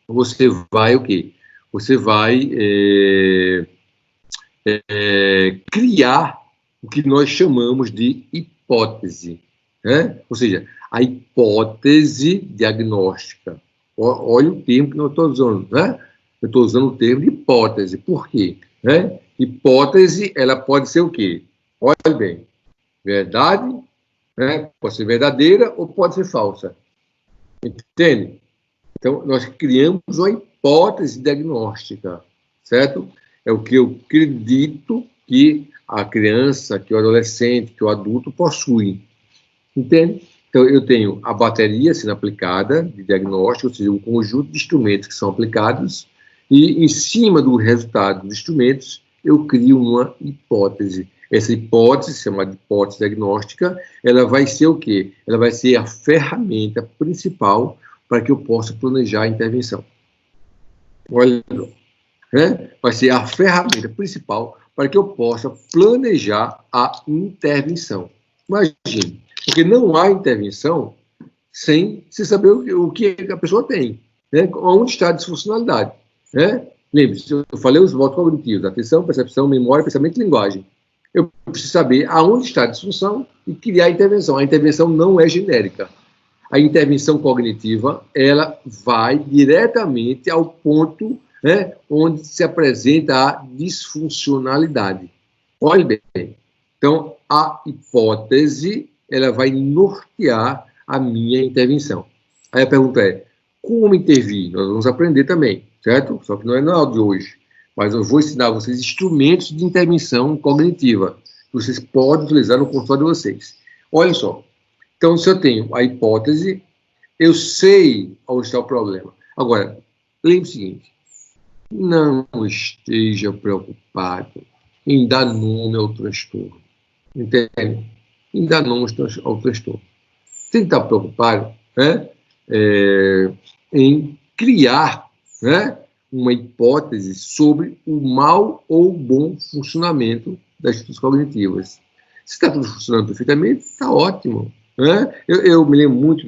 você vai o quê? Você vai criar o que nós chamamos de hipótese, né? Ou seja, a hipótese diagnóstica. Olha o termo que eu estou usando, né? Eu estou usando o termo de hipótese. Por quê? Né? Hipótese, ela pode ser o quê? Olha bem, verdade, né? Pode ser verdadeira ou pode ser falsa. Entende? Então, nós criamos uma hipótese diagnóstica, certo? É o que eu acredito que a criança, que o adolescente, que o adulto possui. Entende? Então, eu tenho a bateria sendo aplicada de diagnóstico, ou seja, um conjunto de instrumentos que são aplicados, e em cima do resultado dos instrumentos, eu crio uma hipótese. Essa hipótese, chamada hipótese diagnóstica, ela vai ser o quê? Ela vai ser a ferramenta principal para que eu possa planejar a intervenção. Olha, né? Vai ser a ferramenta principal para que eu possa planejar a intervenção. Imagine, porque não há intervenção sem se saber o que a pessoa tem, né? Onde está a disfuncionalidade, né? Lembre-se, eu falei os votos cognitivos, atenção, percepção, memória, pensamento e linguagem. Eu preciso saber aonde está a disfunção e criar a intervenção. A intervenção não é genérica. A intervenção cognitiva, ela vai diretamente ao ponto, né, onde se apresenta a disfuncionalidade. Olhe bem. Então, a hipótese, ela vai nortear a minha intervenção. Aí a pergunta é, como intervir. Nós vamos aprender também, certo? Só que não é na aula de hoje. Mas eu vou ensinar a vocês instrumentos de intervenção cognitiva que vocês podem utilizar no consultório de vocês. Olha só. Então, se eu tenho a hipótese, eu sei onde está o problema. Agora, lembre o seguinte. Não esteja preocupado em dar nome ao transtorno. Entende? Em dar nome ao transtorno. Você tem que estar preocupado, né, em criar, né, uma hipótese sobre o mau ou bom funcionamento das estruturas cognitivas. Se está tudo funcionando perfeitamente, está ótimo. Né? Eu me lembro muito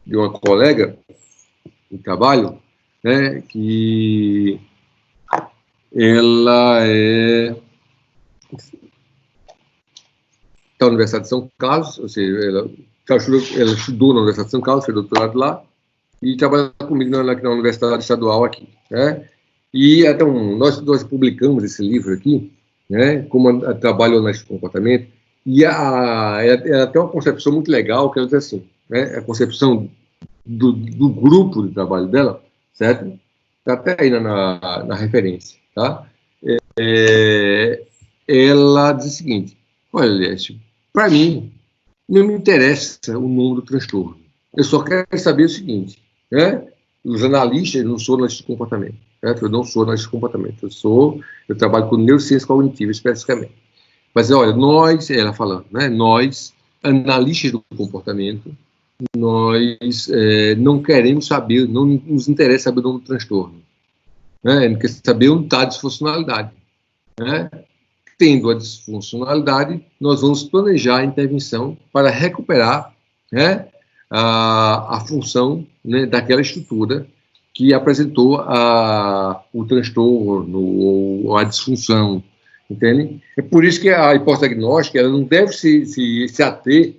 de uma colega de trabalho, né, que ela está na Universidade de São Carlos, ou seja, ela estudou na Universidade de São Carlos, fez doutorado lá, e trabalha comigo na Universidade Estadual aqui. Né? E então, nós publicamos esse livro aqui, né, como trabalho análise de comportamento, e ela tem uma concepção muito legal, que ela diz assim, né, a concepção do grupo de trabalho dela, certo? Está até aí na referência, tá? Ela diz o seguinte, olha, Lécio, para mim, não me interessa o nome do transtorno. Eu só quero saber o seguinte, né? Os analistas, eu não sou analista de comportamento, certo? Eu não sou analista de comportamento, eu trabalho com neurociência cognitiva, especificamente. Mas, olha, ela falando, né? Nós, analistas do comportamento, nós não queremos saber, não nos interessa saber o nome do transtorno. Né? Não quer saber onde está a disfuncionalidade. Né? Tendo a disfuncionalidade, nós vamos planejar a intervenção para recuperar, né, a função, né, daquela estrutura que apresentou o transtorno ou a disfunção. Entende? É por isso que a hipótese diagnóstica ela não deve se ater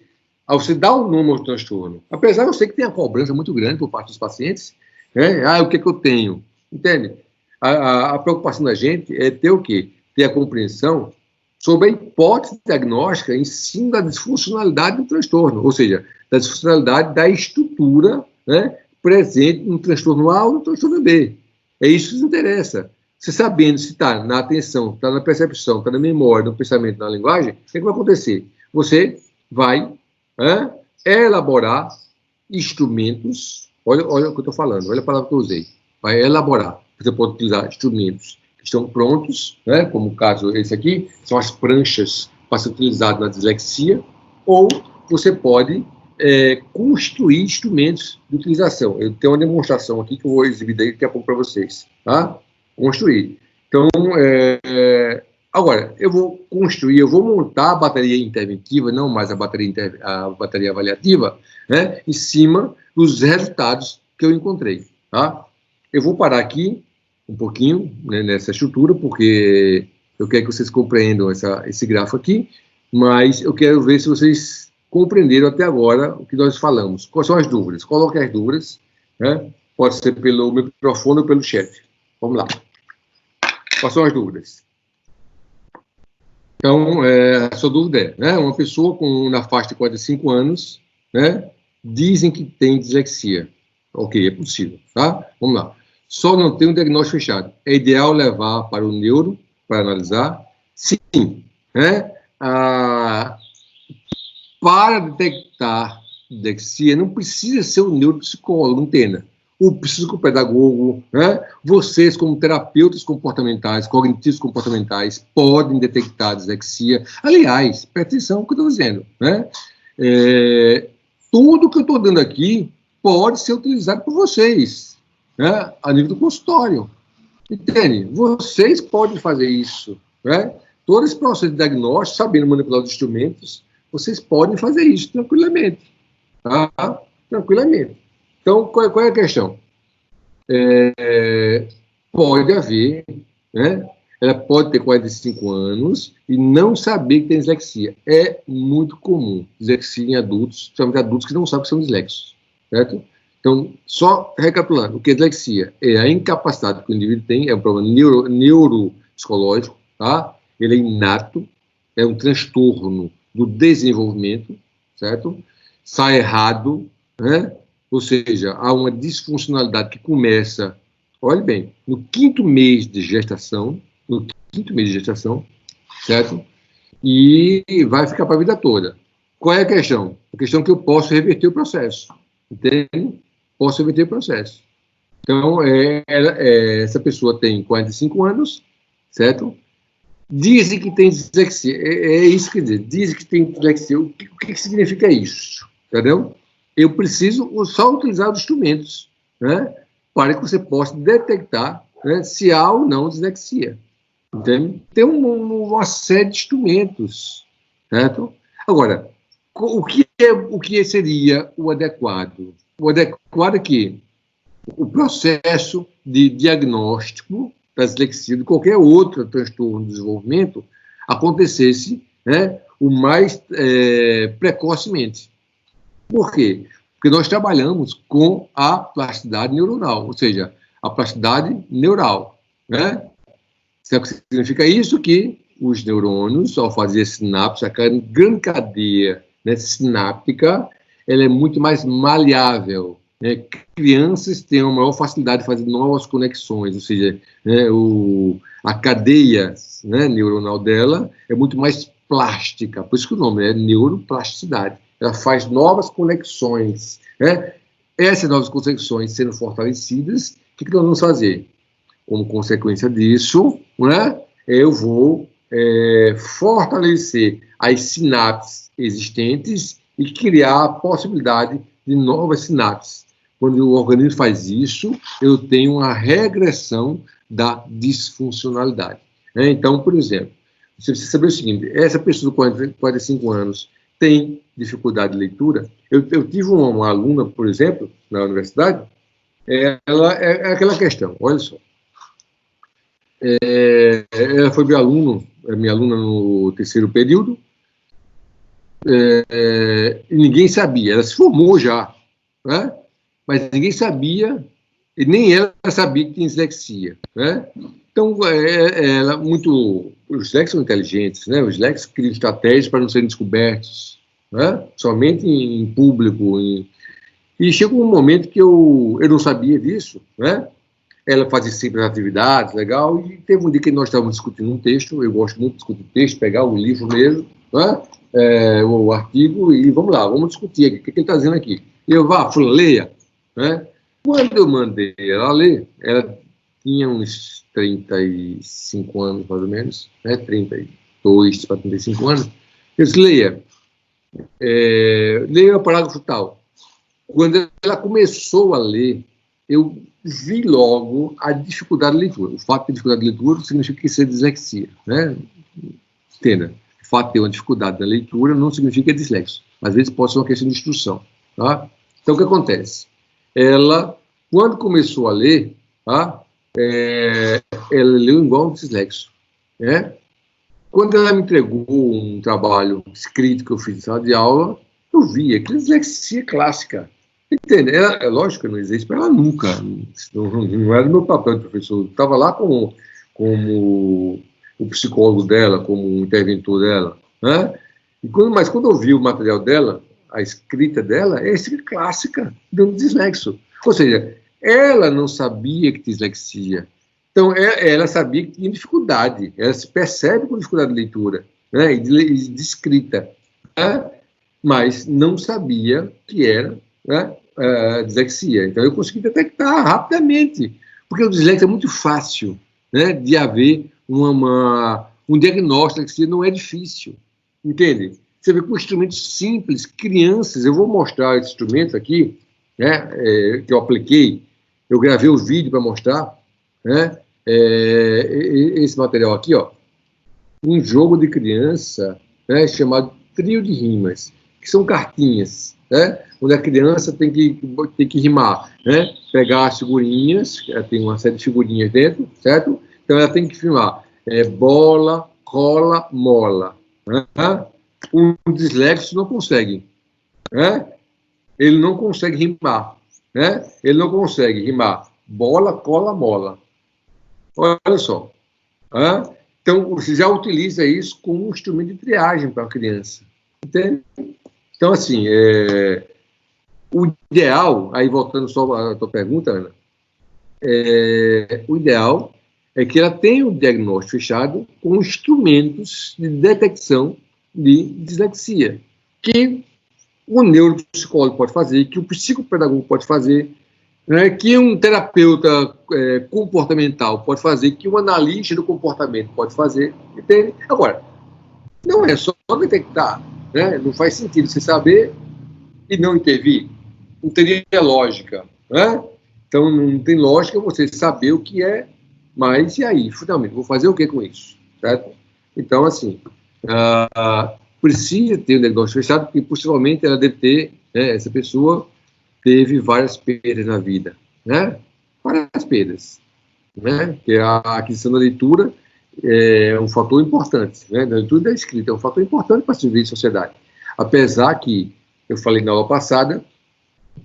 a você dar o nome ao transtorno. Apesar de eu sei que tem a cobrança muito grande por parte dos pacientes, né? O que eu tenho? Entende? A preocupação da gente é ter o quê? Ter a compreensão sobre a hipótese diagnóstica em cima da disfuncionalidade do transtorno, ou seja, da disfuncionalidade da estrutura, né, presente no transtorno A ou no transtorno B. É isso que nos interessa. Você sabendo se está na atenção, está na percepção, está na memória, no pensamento, na linguagem, o que vai acontecer? Você vai elaborar instrumentos, olha o que eu estou falando, olha a palavra que eu usei, vai elaborar. Você pode utilizar instrumentos que estão prontos, né, como o caso esse aqui, são as pranchas para ser utilizado na dislexia, ou você pode construir instrumentos de utilização. Eu tenho uma demonstração aqui que eu vou exibir daqui a pouco para vocês, tá? Construir. Então, agora, eu vou montar a bateria interventiva, não mais a bateria avaliativa, né, em cima dos resultados que eu encontrei. Tá? Eu vou parar aqui um pouquinho, né, nessa estrutura, porque eu quero que vocês compreendam esse gráfico aqui, mas eu quero ver se vocês compreenderam até agora o que nós falamos. Quais são as dúvidas? Coloquem as dúvidas, né? Pode ser pelo microfone ou pelo chat. Vamos lá. Quais são as dúvidas? Então, a sua dúvida né, uma pessoa na faixa de 45 anos, né, dizem que tem dislexia. Ok, é possível, tá? Vamos lá. Só não tem um diagnóstico fechado. É ideal levar para o neuro, para analisar? Sim. Né? Para detectar dislexia, não precisa ser um neuropsicólogo, entenda. O psicopedagogo, né? Vocês, como terapeutas comportamentais, cognitivos comportamentais, podem detectar dislexia. Aliás, presta atenção no que eu estou dizendo. Né? Tudo que eu estou dando aqui pode ser utilizado por vocês, né? A nível do consultório. Entende? Vocês podem fazer isso. Né? Todo esse processo de diagnóstico, sabendo manipular os instrumentos, vocês podem fazer isso tranquilamente. Tá? Tranquilamente. Então, qual é a questão? Pode haver, né? Ela pode ter 45 anos e não saber que tem dislexia. É muito comum, dislexia em adultos, principalmente adultos que não sabem que são disléxicos, certo? Então, só recapitulando, o que é dislexia? É a incapacidade que o indivíduo tem, é um problema neuropsicológico, tá? Ele é inato, é um transtorno do desenvolvimento, certo? Sai errado, né? ou seja, há uma disfuncionalidade que começa, olhe bem, no quinto mês de gestação, certo? E vai ficar para a vida toda. Qual é a questão? A questão é que eu posso reverter o processo, entende? Posso reverter o processo. Então, essa pessoa tem 45 anos, certo? Dizem que tem dislexia. É isso que diz. Dizem que tem dislexia. O que significa isso? Entendeu? Eu preciso só utilizar os instrumentos, né, para que você possa detectar, né, se há ou não dislexia. Entende? Tem uma série de instrumentos, certo? Agora, o que seria o adequado? O adequado é que o processo de diagnóstico da dislexia, de qualquer outro transtorno de desenvolvimento, acontecesse, né, o mais precocemente. Por quê? Porque nós trabalhamos com a plasticidade neuronal, ou seja, a plasticidade neural, né? Sabe o que significa isso? Que os neurônios, ao fazer sinapse, a grande cadeia, né, sináptica, ela é muito mais maleável. Né? Crianças têm uma maior facilidade de fazer novas conexões, ou seja, né, a cadeia, né, neuronal dela é muito mais plástica, por isso que o nome é neuroplasticidade. Ela faz novas conexões. Né? Essas novas conexões sendo fortalecidas, o que nós vamos fazer? Como consequência disso, né, eu vou fortalecer as sinapses existentes e criar a possibilidade de novas sinapses. Quando o organismo faz isso, eu tenho uma regressão da disfuncionalidade. Né? Então, por exemplo, você precisa saber o seguinte, essa pessoa de 45 anos tem dificuldade de leitura. Eu tive uma aluna, por exemplo, na universidade, ela é aquela questão, olha só, ela foi minha aluna no terceiro período, e ninguém sabia, ela se formou já, né? Mas ninguém sabia, e nem ela sabia que tinha dislexia, né? Então, os disléxicos são inteligentes, né? Os disléxicos criam estratégias para não serem descobertos, né? Somente em público. E chegou um momento que eu não sabia disso, né? Ela fazia sempre atividades, legal, e teve um dia que nós estávamos discutindo um texto, eu gosto muito de discutir texto, pegar o livro mesmo, né? O artigo, e vamos lá, vamos discutir aqui, o que ele está dizendo aqui. E eu, leia, né? Quando eu mandei ela ler, ela tinha uns 35 anos, mais ou menos, né? 32 para 35 anos, eu disse, leia o parágrafo tal. Quando ela começou a ler, eu vi logo a dificuldade de leitura. O fato de ter dificuldade de leitura significa que isso é dislexia, né? Entenda. O fato de ter uma dificuldade na leitura não significa que é dislexo. Às vezes pode ser uma questão de instrução, tá? Então, o que acontece? Ela, quando começou a ler, tá? Ela leu igual um dislexo, né? Quando ela me entregou um trabalho escrito que eu fiz em sala de aula, eu vi aquela dislexia clássica. Entende? Lógico que não existe para ela nunca. Não era o meu papel de professor. Eu estava lá como o psicólogo dela, como o interventor dela. Né? Mas quando eu vi o material dela, a escrita dela, é escrita clássica, dando dislexo. Ou seja, ela não sabia que tinha dislexia. Então, ela sabia que tinha dificuldade. Ela se percebe com dificuldade de leitura, né? E de escrita. Né? Mas não sabia que era, né, dislexia. Então, eu consegui detectar rapidamente, porque o dislexia é muito fácil, né, de haver um diagnóstico. Dislexia não é difícil, entende? Você vê com instrumentos simples, crianças, eu vou mostrar esses instrumentos aqui, né, que eu apliquei, eu gravei o vídeo para mostrar, né, esse material aqui, ó, um jogo de criança, né, chamado Trio de Rimas, que são cartinhas, né, onde a criança tem que rimar, né, pegar as figurinhas, tem uma série de figurinhas dentro, certo? Então ela tem que rimar bola, cola, mola. Né? Um dislexo não consegue, né? Ele não consegue rimar, né? Ele não consegue rimar bola, cola, mola. Olha só. Né? Então, você já utiliza isso como um instrumento de triagem para a criança. Entende? Então, assim, O ideal, aí voltando só à tua pergunta, Ana, o ideal é que ela tenha um diagnóstico fechado com instrumentos de detecção de dislexia, que o neuropsicólogo pode fazer, que o psicopedagogo pode fazer, né, que um terapeuta comportamental pode fazer, que um analista do comportamento pode fazer, entende? Agora, não é só detectar, né? Não faz sentido você saber e não intervir. Não teria lógica, né? Então, não tem lógica você saber o que é, mas e aí? Finalmente, vou fazer o que com isso? Certo? Então, assim, precisa ter um negócio fechado, porque possivelmente ela deve ter, né, essa pessoa teve várias perdas na vida, né? Várias perdas, né? Que a aquisição da leitura é um fator importante, né? Da leitura e da escrita é um fator importante para se viver em sociedade. Apesar que, eu falei na aula passada,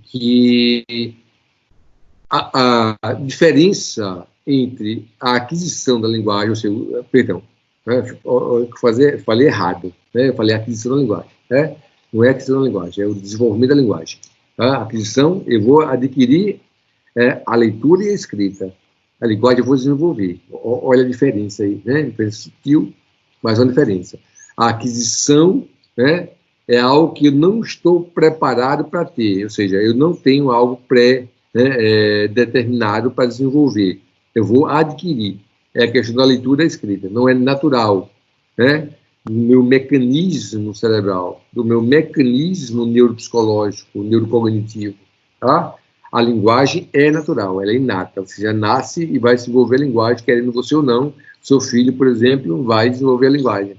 que a diferença entre a aquisição da linguagem, ou seja, perdão, né, falei errado, né, eu falei aquisição da linguagem, né, não é aquisição da linguagem, é o desenvolvimento da linguagem. Tá? A aquisição, eu vou adquirir a leitura e a escrita. A linguagem eu vou desenvolver. Olha a diferença aí, né? Diferença sutil, mas uma diferença. A aquisição, né, é algo que eu não estou preparado para ter, ou seja, eu não tenho algo determinado para desenvolver. Eu vou adquirir. É a questão da leitura e da escrita. Não é natural, né? Do meu mecanismo cerebral, do meu mecanismo neuropsicológico, neurocognitivo, tá? A linguagem é natural, ela é inata. Você já nasce e vai desenvolver a linguagem, querendo você ou não. Seu filho, por exemplo, vai desenvolver a linguagem.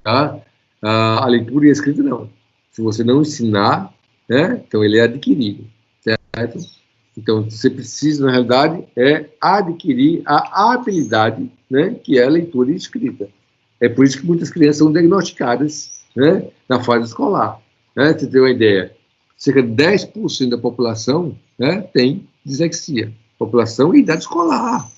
Tá? A leitura e a escrita, não. Se você não ensinar, né, então ele é adquirido, certo? Então, você precisa, na realidade, adquirir a habilidade, né, que é a leitura e a escrita. É por isso que muitas crianças são diagnosticadas, né, na fase escolar. Né? Você tem uma ideia, cerca de 10% da população, né, tem dislexia. População em idade escolar.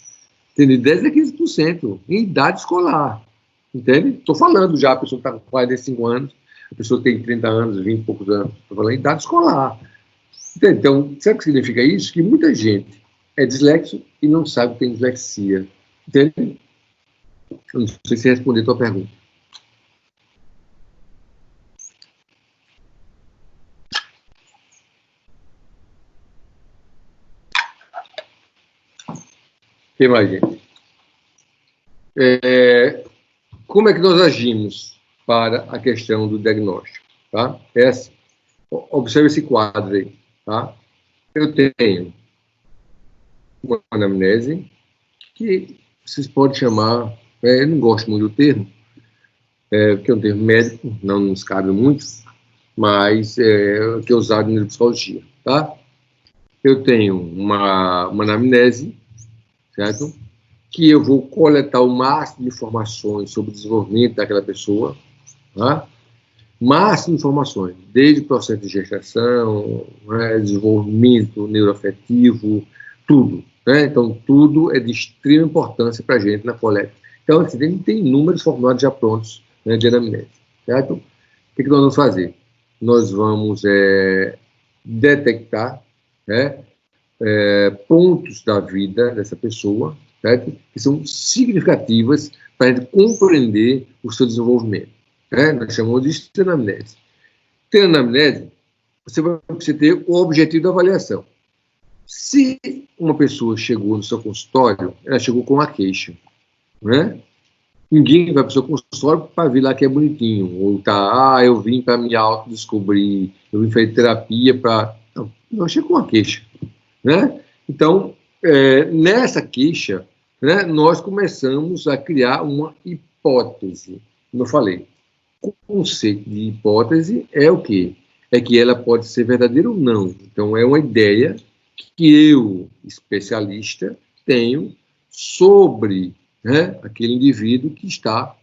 Tem de 10% a 15% em idade escolar. Entende? Estou falando já, a pessoa está com 45 anos, a pessoa tem 30 anos, 20 e poucos anos. Estou falando em idade escolar. Entende? Então, sabe o que significa isso? Que muita gente é dislexo e não sabe que tem dislexia. Entende? Eu não sei se responder a tua pergunta. O que mais, gente? Como é que nós agimos para a questão do diagnóstico? Tá? Observe esse quadro aí. Tá? Eu tenho uma anamnese que vocês podem chamar, eu não gosto muito do termo, porque é um termo médico, não nos cabe muito, mas que é usado em neuropsicologia. Tá? Eu tenho uma anamnese, certo? Que eu vou coletar o máximo de informações sobre o desenvolvimento daquela pessoa, tá? Máximo de informações, desde o processo de gestação, né, desenvolvimento neuroafetivo, tudo. Né? Então, tudo é de extrema importância para a gente na coleta. Então, assim, tem inúmeros formulários já prontos, né, de anamnese, certo? O que nós vamos fazer? Nós vamos detectar, né, pontos da vida dessa pessoa, certo? Que são significativas para a gente compreender o seu desenvolvimento. Né? Nós chamamos disso de anamnese. Tem anamnese, você vai precisar ter o objetivo da avaliação. Se uma pessoa chegou no seu consultório, ela chegou com uma queixa, né? Ninguém vai para o seu consultório para ver lá que é bonitinho, ou eu vim para me autodescobrir, eu vim fazer terapia para... Não, chega com uma queixa, né? Então, nessa queixa, né, nós começamos a criar uma hipótese, como eu falei. O conceito de hipótese é o quê? É que ela pode ser verdadeira ou não. Então, é uma ideia que eu, especialista, tenho sobre, né, aquele indivíduo que está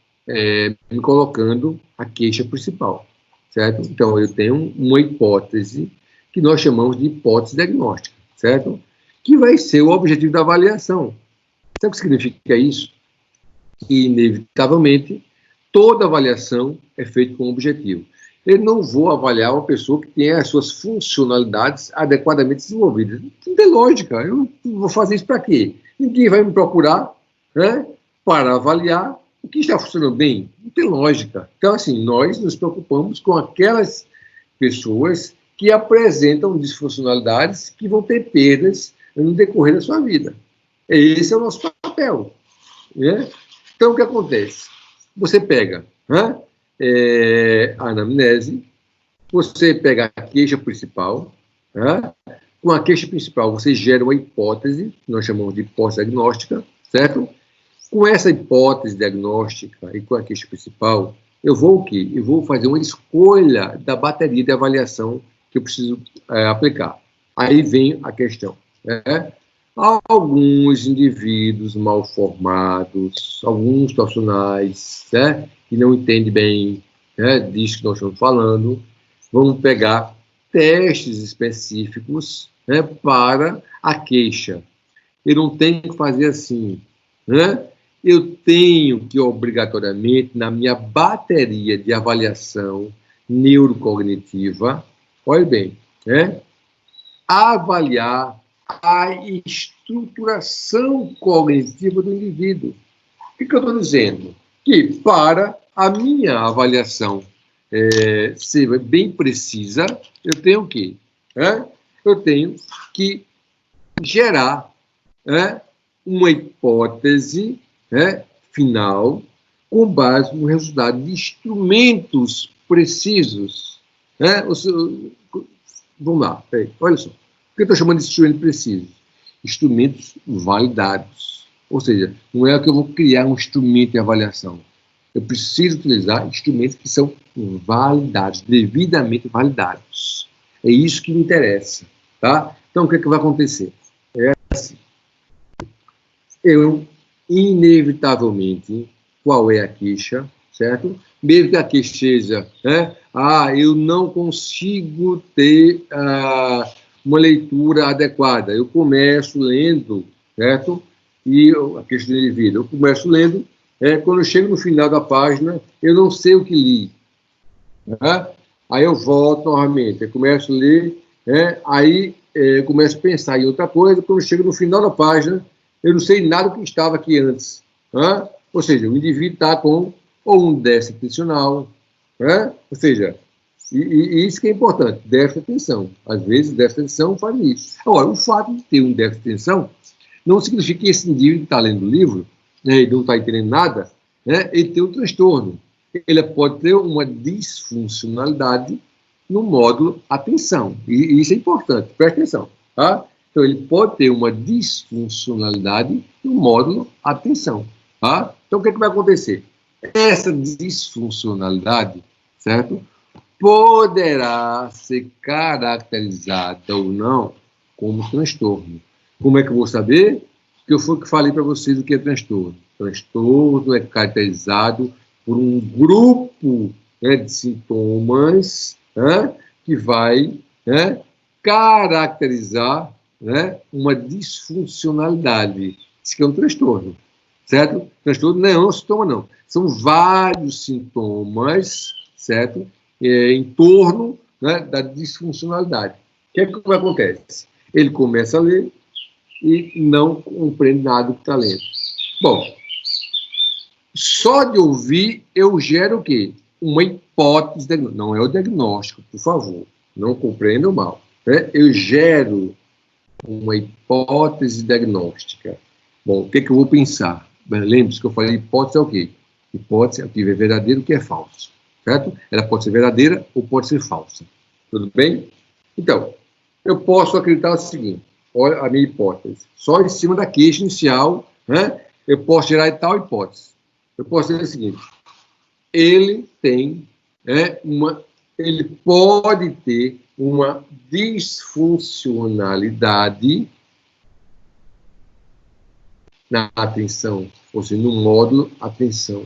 me colocando a queixa principal, certo? Então, eu tenho uma hipótese que nós chamamos de hipótese diagnóstica, certo? Que vai ser o objetivo da avaliação. Sabe o que significa isso? Que, inevitavelmente, toda avaliação é feita com um objetivo. eu não vou avaliar uma pessoa que tenha as suas funcionalidades adequadamente desenvolvidas. Não tem lógica. Eu vou fazer isso para quê? Ninguém vai me procurar, né, para avaliar o que está funcionando bem. Não tem lógica. Então, assim, nós nos preocupamos com aquelas pessoas que apresentam disfuncionalidades que vão ter perdas no decorrer da sua vida. Esse é o nosso papel, né? Então, o que acontece? Você pega, né, a anamnese, você pega a queixa principal, né? Com a queixa principal você gera uma hipótese, que nós chamamos de hipótese diagnóstica, certo? Com essa hipótese diagnóstica e com a queixa principal, eu vou o quê? Eu vou fazer uma escolha da bateria de avaliação que eu preciso aplicar. Aí vem a questão, né? Alguns indivíduos mal formados, alguns profissionais, né, que não entendem bem, né, disso que nós estamos falando, vão pegar testes específicos, né, para a queixa. Eu não tenho que fazer assim, né? Eu tenho que, obrigatoriamente, na minha bateria de avaliação neurocognitiva, olha bem, né, avaliar a estruturação cognitiva do indivíduo. O que eu estou dizendo? Que para a minha avaliação ser bem precisa, eu tenho o quê? Eu tenho que gerar uma hipótese final com base no resultado de instrumentos precisos. Vamos lá, olha só. O que eu estou chamando de instrumento preciso? Instrumentos validados. Ou seja, não é que eu vou criar um instrumento de avaliação. Eu preciso utilizar instrumentos que são validados, devidamente validados. É isso que me interessa. Tá? Então, o que vai acontecer? É assim. Eu, inevitavelmente, qual é a queixa, certo? Mesmo que a queixa seja, eu não consigo ter uma leitura adequada. Eu começo lendo, certo? E a queixa do indivíduo, eu começo lendo, quando eu chego no final da página, eu não sei o que li. Aí eu volto novamente, eu começo a ler, aí eu começo a pensar em outra coisa, quando eu chego no final da página, eu não sei nada do que estava aqui antes. Ou seja, o indivíduo está com ou um déficit atencional, ou seja, e isso que é importante, déficit de atenção. Às vezes, déficit de atenção faz isso. Agora, o fato de ter um déficit de atenção não significa que esse indivíduo que está lendo o livro, e não está entendendo nada, ele tem um transtorno. Ele pode ter uma disfuncionalidade no módulo atenção. E isso é importante, preste atenção. Tá? Então, ele pode ter uma disfuncionalidade no módulo atenção. Tá? Então, o que vai acontecer? Essa disfuncionalidade, certo? Poderá ser caracterizada ou não como transtorno. Como é que eu vou saber? Porque eu fui que falei para vocês o que é transtorno. Transtorno é caracterizado por um grupo de sintomas que vai caracterizar uma disfuncionalidade. Isso que é um transtorno, certo? Transtorno não é um sintoma, não. São vários sintomas, certo? Em torno da disfuncionalidade. O que é que acontece? Ele começa a ler e não compreende nada do que está lendo. Bom, só de ouvir eu gero o quê? Uma hipótese, não é o diagnóstico, por favor, não compreendam mal. Eu gero uma hipótese diagnóstica. Bom, o que eu vou pensar? Lembre-se que eu falei hipótese é o quê? Hipótese é o que é verdadeiro e o que é falso. Certo? Ela pode ser verdadeira ou pode ser falsa. Tudo bem? Então, eu posso acreditar o seguinte, olha a minha hipótese, só em cima da queixa inicial, eu posso gerar tal hipótese. Eu posso dizer o seguinte, ele tem ele pode ter uma disfuncionalidade na atenção, ou seja, no módulo atenção.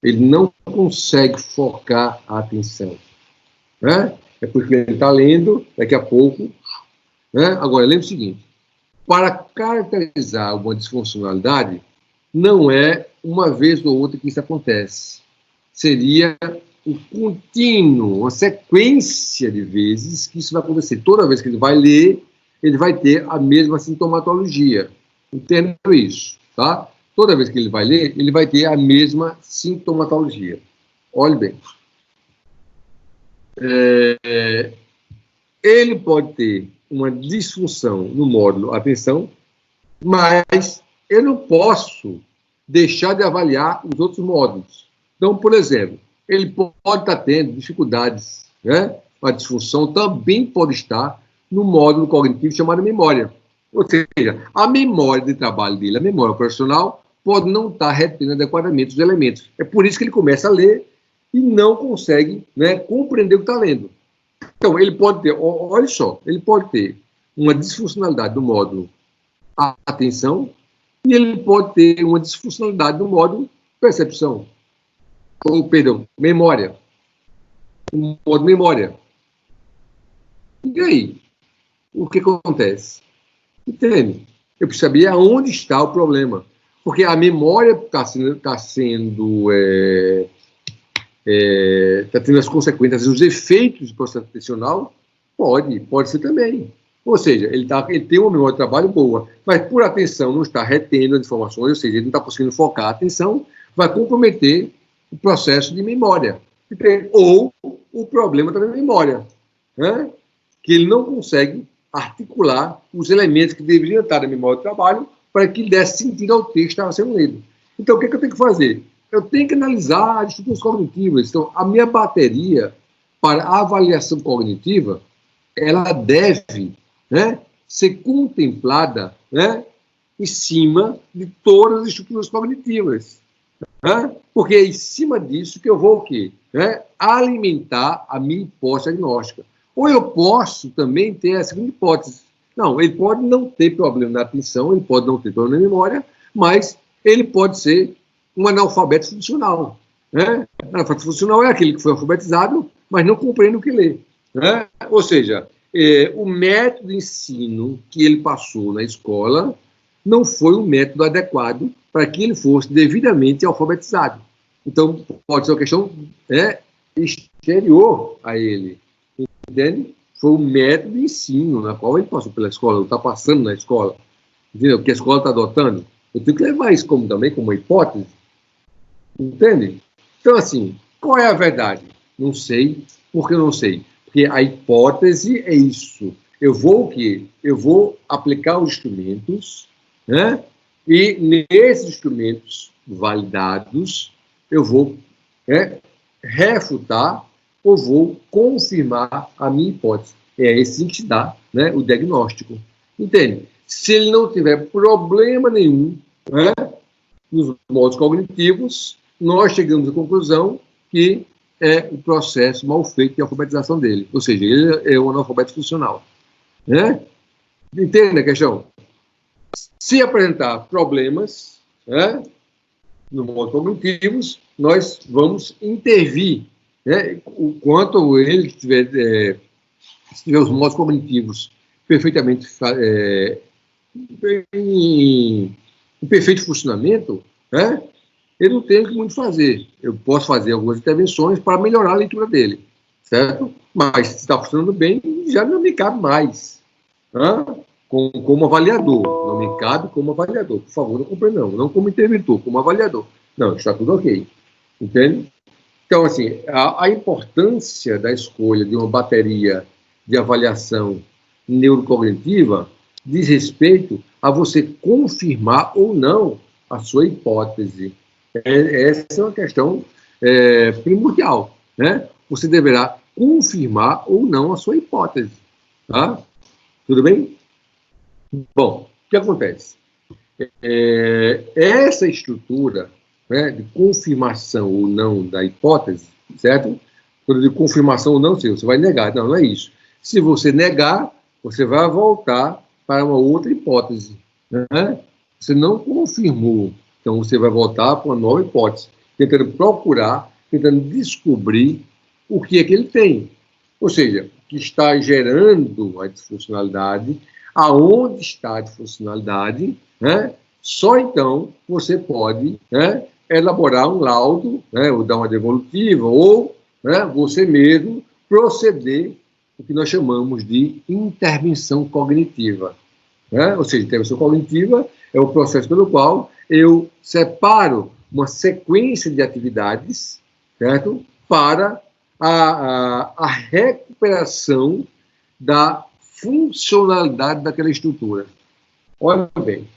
Ele não consegue focar a atenção. É porque ele está lendo, daqui a pouco. Agora, lembre o seguinte, para caracterizar uma disfuncionalidade, não é uma vez ou outra que isso acontece. Seria um contínuo, uma sequência de vezes que isso vai acontecer. Toda vez que ele vai ler, ele vai ter a mesma sintomatologia. Entenda isso, tá? Toda vez que ele vai ler, ele vai ter a mesma sintomatologia. Olhe bem. Ele pode ter uma disfunção no módulo atenção, mas eu não posso deixar de avaliar os outros módulos. Então, por exemplo, ele pode estar tendo dificuldades, né? A disfunção também pode estar no módulo cognitivo chamado memória. Ou seja, a memória de trabalho dele, a memória operacional, pode não estar retendo adequadamente os elementos. É por isso que ele começa a ler e não consegue, né, compreender o que está lendo. Então, ele pode ter, olha só, ele pode ter uma disfuncionalidade do módulo atenção e ele pode ter uma disfuncionalidade do módulo percepção. Ou, perdão, memória. O módulo memória. E aí? O que acontece? Entende? Eu preciso saber aonde está o problema. Porque a memória está tendo as consequências, os efeitos do processo atencional, pode ser também. Ou seja, ele tem uma memória de trabalho boa, mas por atenção não está retendo as informações, ou seja, ele não está conseguindo focar a atenção, vai comprometer o processo de memória. Ou o problema está na memória, né? Que ele não consegue articular os elementos que deveriam estar na memória do trabalho para que ele desse sentido ao texto que estava sendo lido. Então, o que eu tenho que fazer? Eu tenho que analisar as estruturas cognitivas. Então, a minha bateria para a avaliação cognitiva, ela deve, né, ser contemplada, né, em cima de todas as estruturas cognitivas. Né? Porque é em cima disso que eu vou o quê? Né, alimentar a minha hipótese diagnóstica. Ou eu posso também ter a segunda hipótese. Não, ele pode não ter problema na atenção, ele pode não ter problema na memória, mas ele pode ser um analfabeto funcional. Né? Analfabeto funcional é aquele que foi alfabetizado, mas não compreende o que lê. Né? Ou seja, o método de ensino que ele passou na escola não foi um método adequado para que ele fosse devidamente alfabetizado. Então, pode ser uma questão exterior a ele. Entende? Foi o método de ensino na qual ele passou pela escola, está passando na escola, entendeu? Que a escola está adotando. Eu tenho que levar isso também como uma hipótese. Entende? Então, assim, qual é a verdade? Não sei, porque eu não sei. Porque a hipótese é isso. Eu vou o quê? Eu vou aplicar os instrumentos, né? E nesses instrumentos validados, eu vou refutar ou vou confirmar a minha hipótese. É esse que dá, né, o diagnóstico. Entende? Se ele não tiver problema nenhum, né, nos modos cognitivos, nós chegamos à conclusão que é o processo mal feito de alfabetização dele. Ou seja, ele é um analfabeto funcional. Né? Entende a questão? Se apresentar problemas, né, no modo cognitivos, nós vamos intervir. Né? O quanto ele tiver, se tiver os modos cognitivos perfeitamente em perfeito funcionamento, né? Ele não tem muito fazer. Eu posso fazer algumas intervenções para melhorar a leitura dele, certo? Mas se está funcionando bem, já não me cabe mais, né? Como avaliador. Não me cabe como avaliador. Por favor, não compre não como interventor, como avaliador. Não, está tudo ok. Entende? Então, assim, a importância da escolha de uma bateria de avaliação neurocognitiva diz respeito a você confirmar ou não a sua hipótese. Essa é uma questão primordial, né? Você deverá confirmar ou não a sua hipótese. Tá? Tudo bem? Bom, o que acontece? Essa estrutura, né, de confirmação ou não da hipótese, certo? Quando eu digo confirmação ou não, você vai negar. Não, não é isso. Se você negar, você vai voltar para uma outra hipótese. Né? Você não confirmou, então você vai voltar para uma nova hipótese, tentando procurar, tentando descobrir o que é que ele tem. Ou seja, o que está gerando a disfuncionalidade, aonde está a disfuncionalidade, né? Só então você pode, né, elaborar um laudo, né, ou dar uma devolutiva, ou né, você mesmo proceder o que nós chamamos de intervenção cognitiva. Né? Ou seja, intervenção cognitiva é o processo pelo qual eu separo uma sequência de atividades, certo? Para a recuperação da funcionalidade daquela estrutura. Olha bem,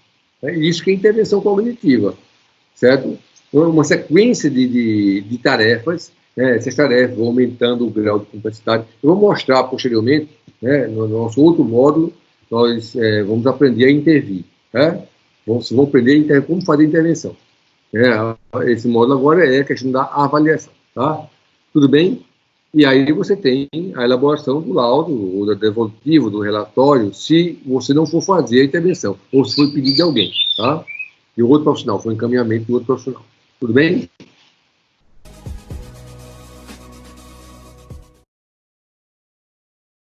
é isso que é intervenção cognitiva, certo? Uma sequência de tarefas, né? Essas tarefas vão aumentando o grau de complexidade. Eu vou mostrar posteriormente, né, no nosso outro módulo, nós vamos aprender a intervir, né? Vamos aprender como fazer intervenção. Esse módulo agora é a questão da avaliação, tá? Tudo bem? E aí você tem a elaboração do laudo, ou do devolutivo, do relatório, se você não for fazer a intervenção, ou se foi pedido de alguém, tá? E o outro profissional, foi um encaminhamento do outro profissional. Tudo bem?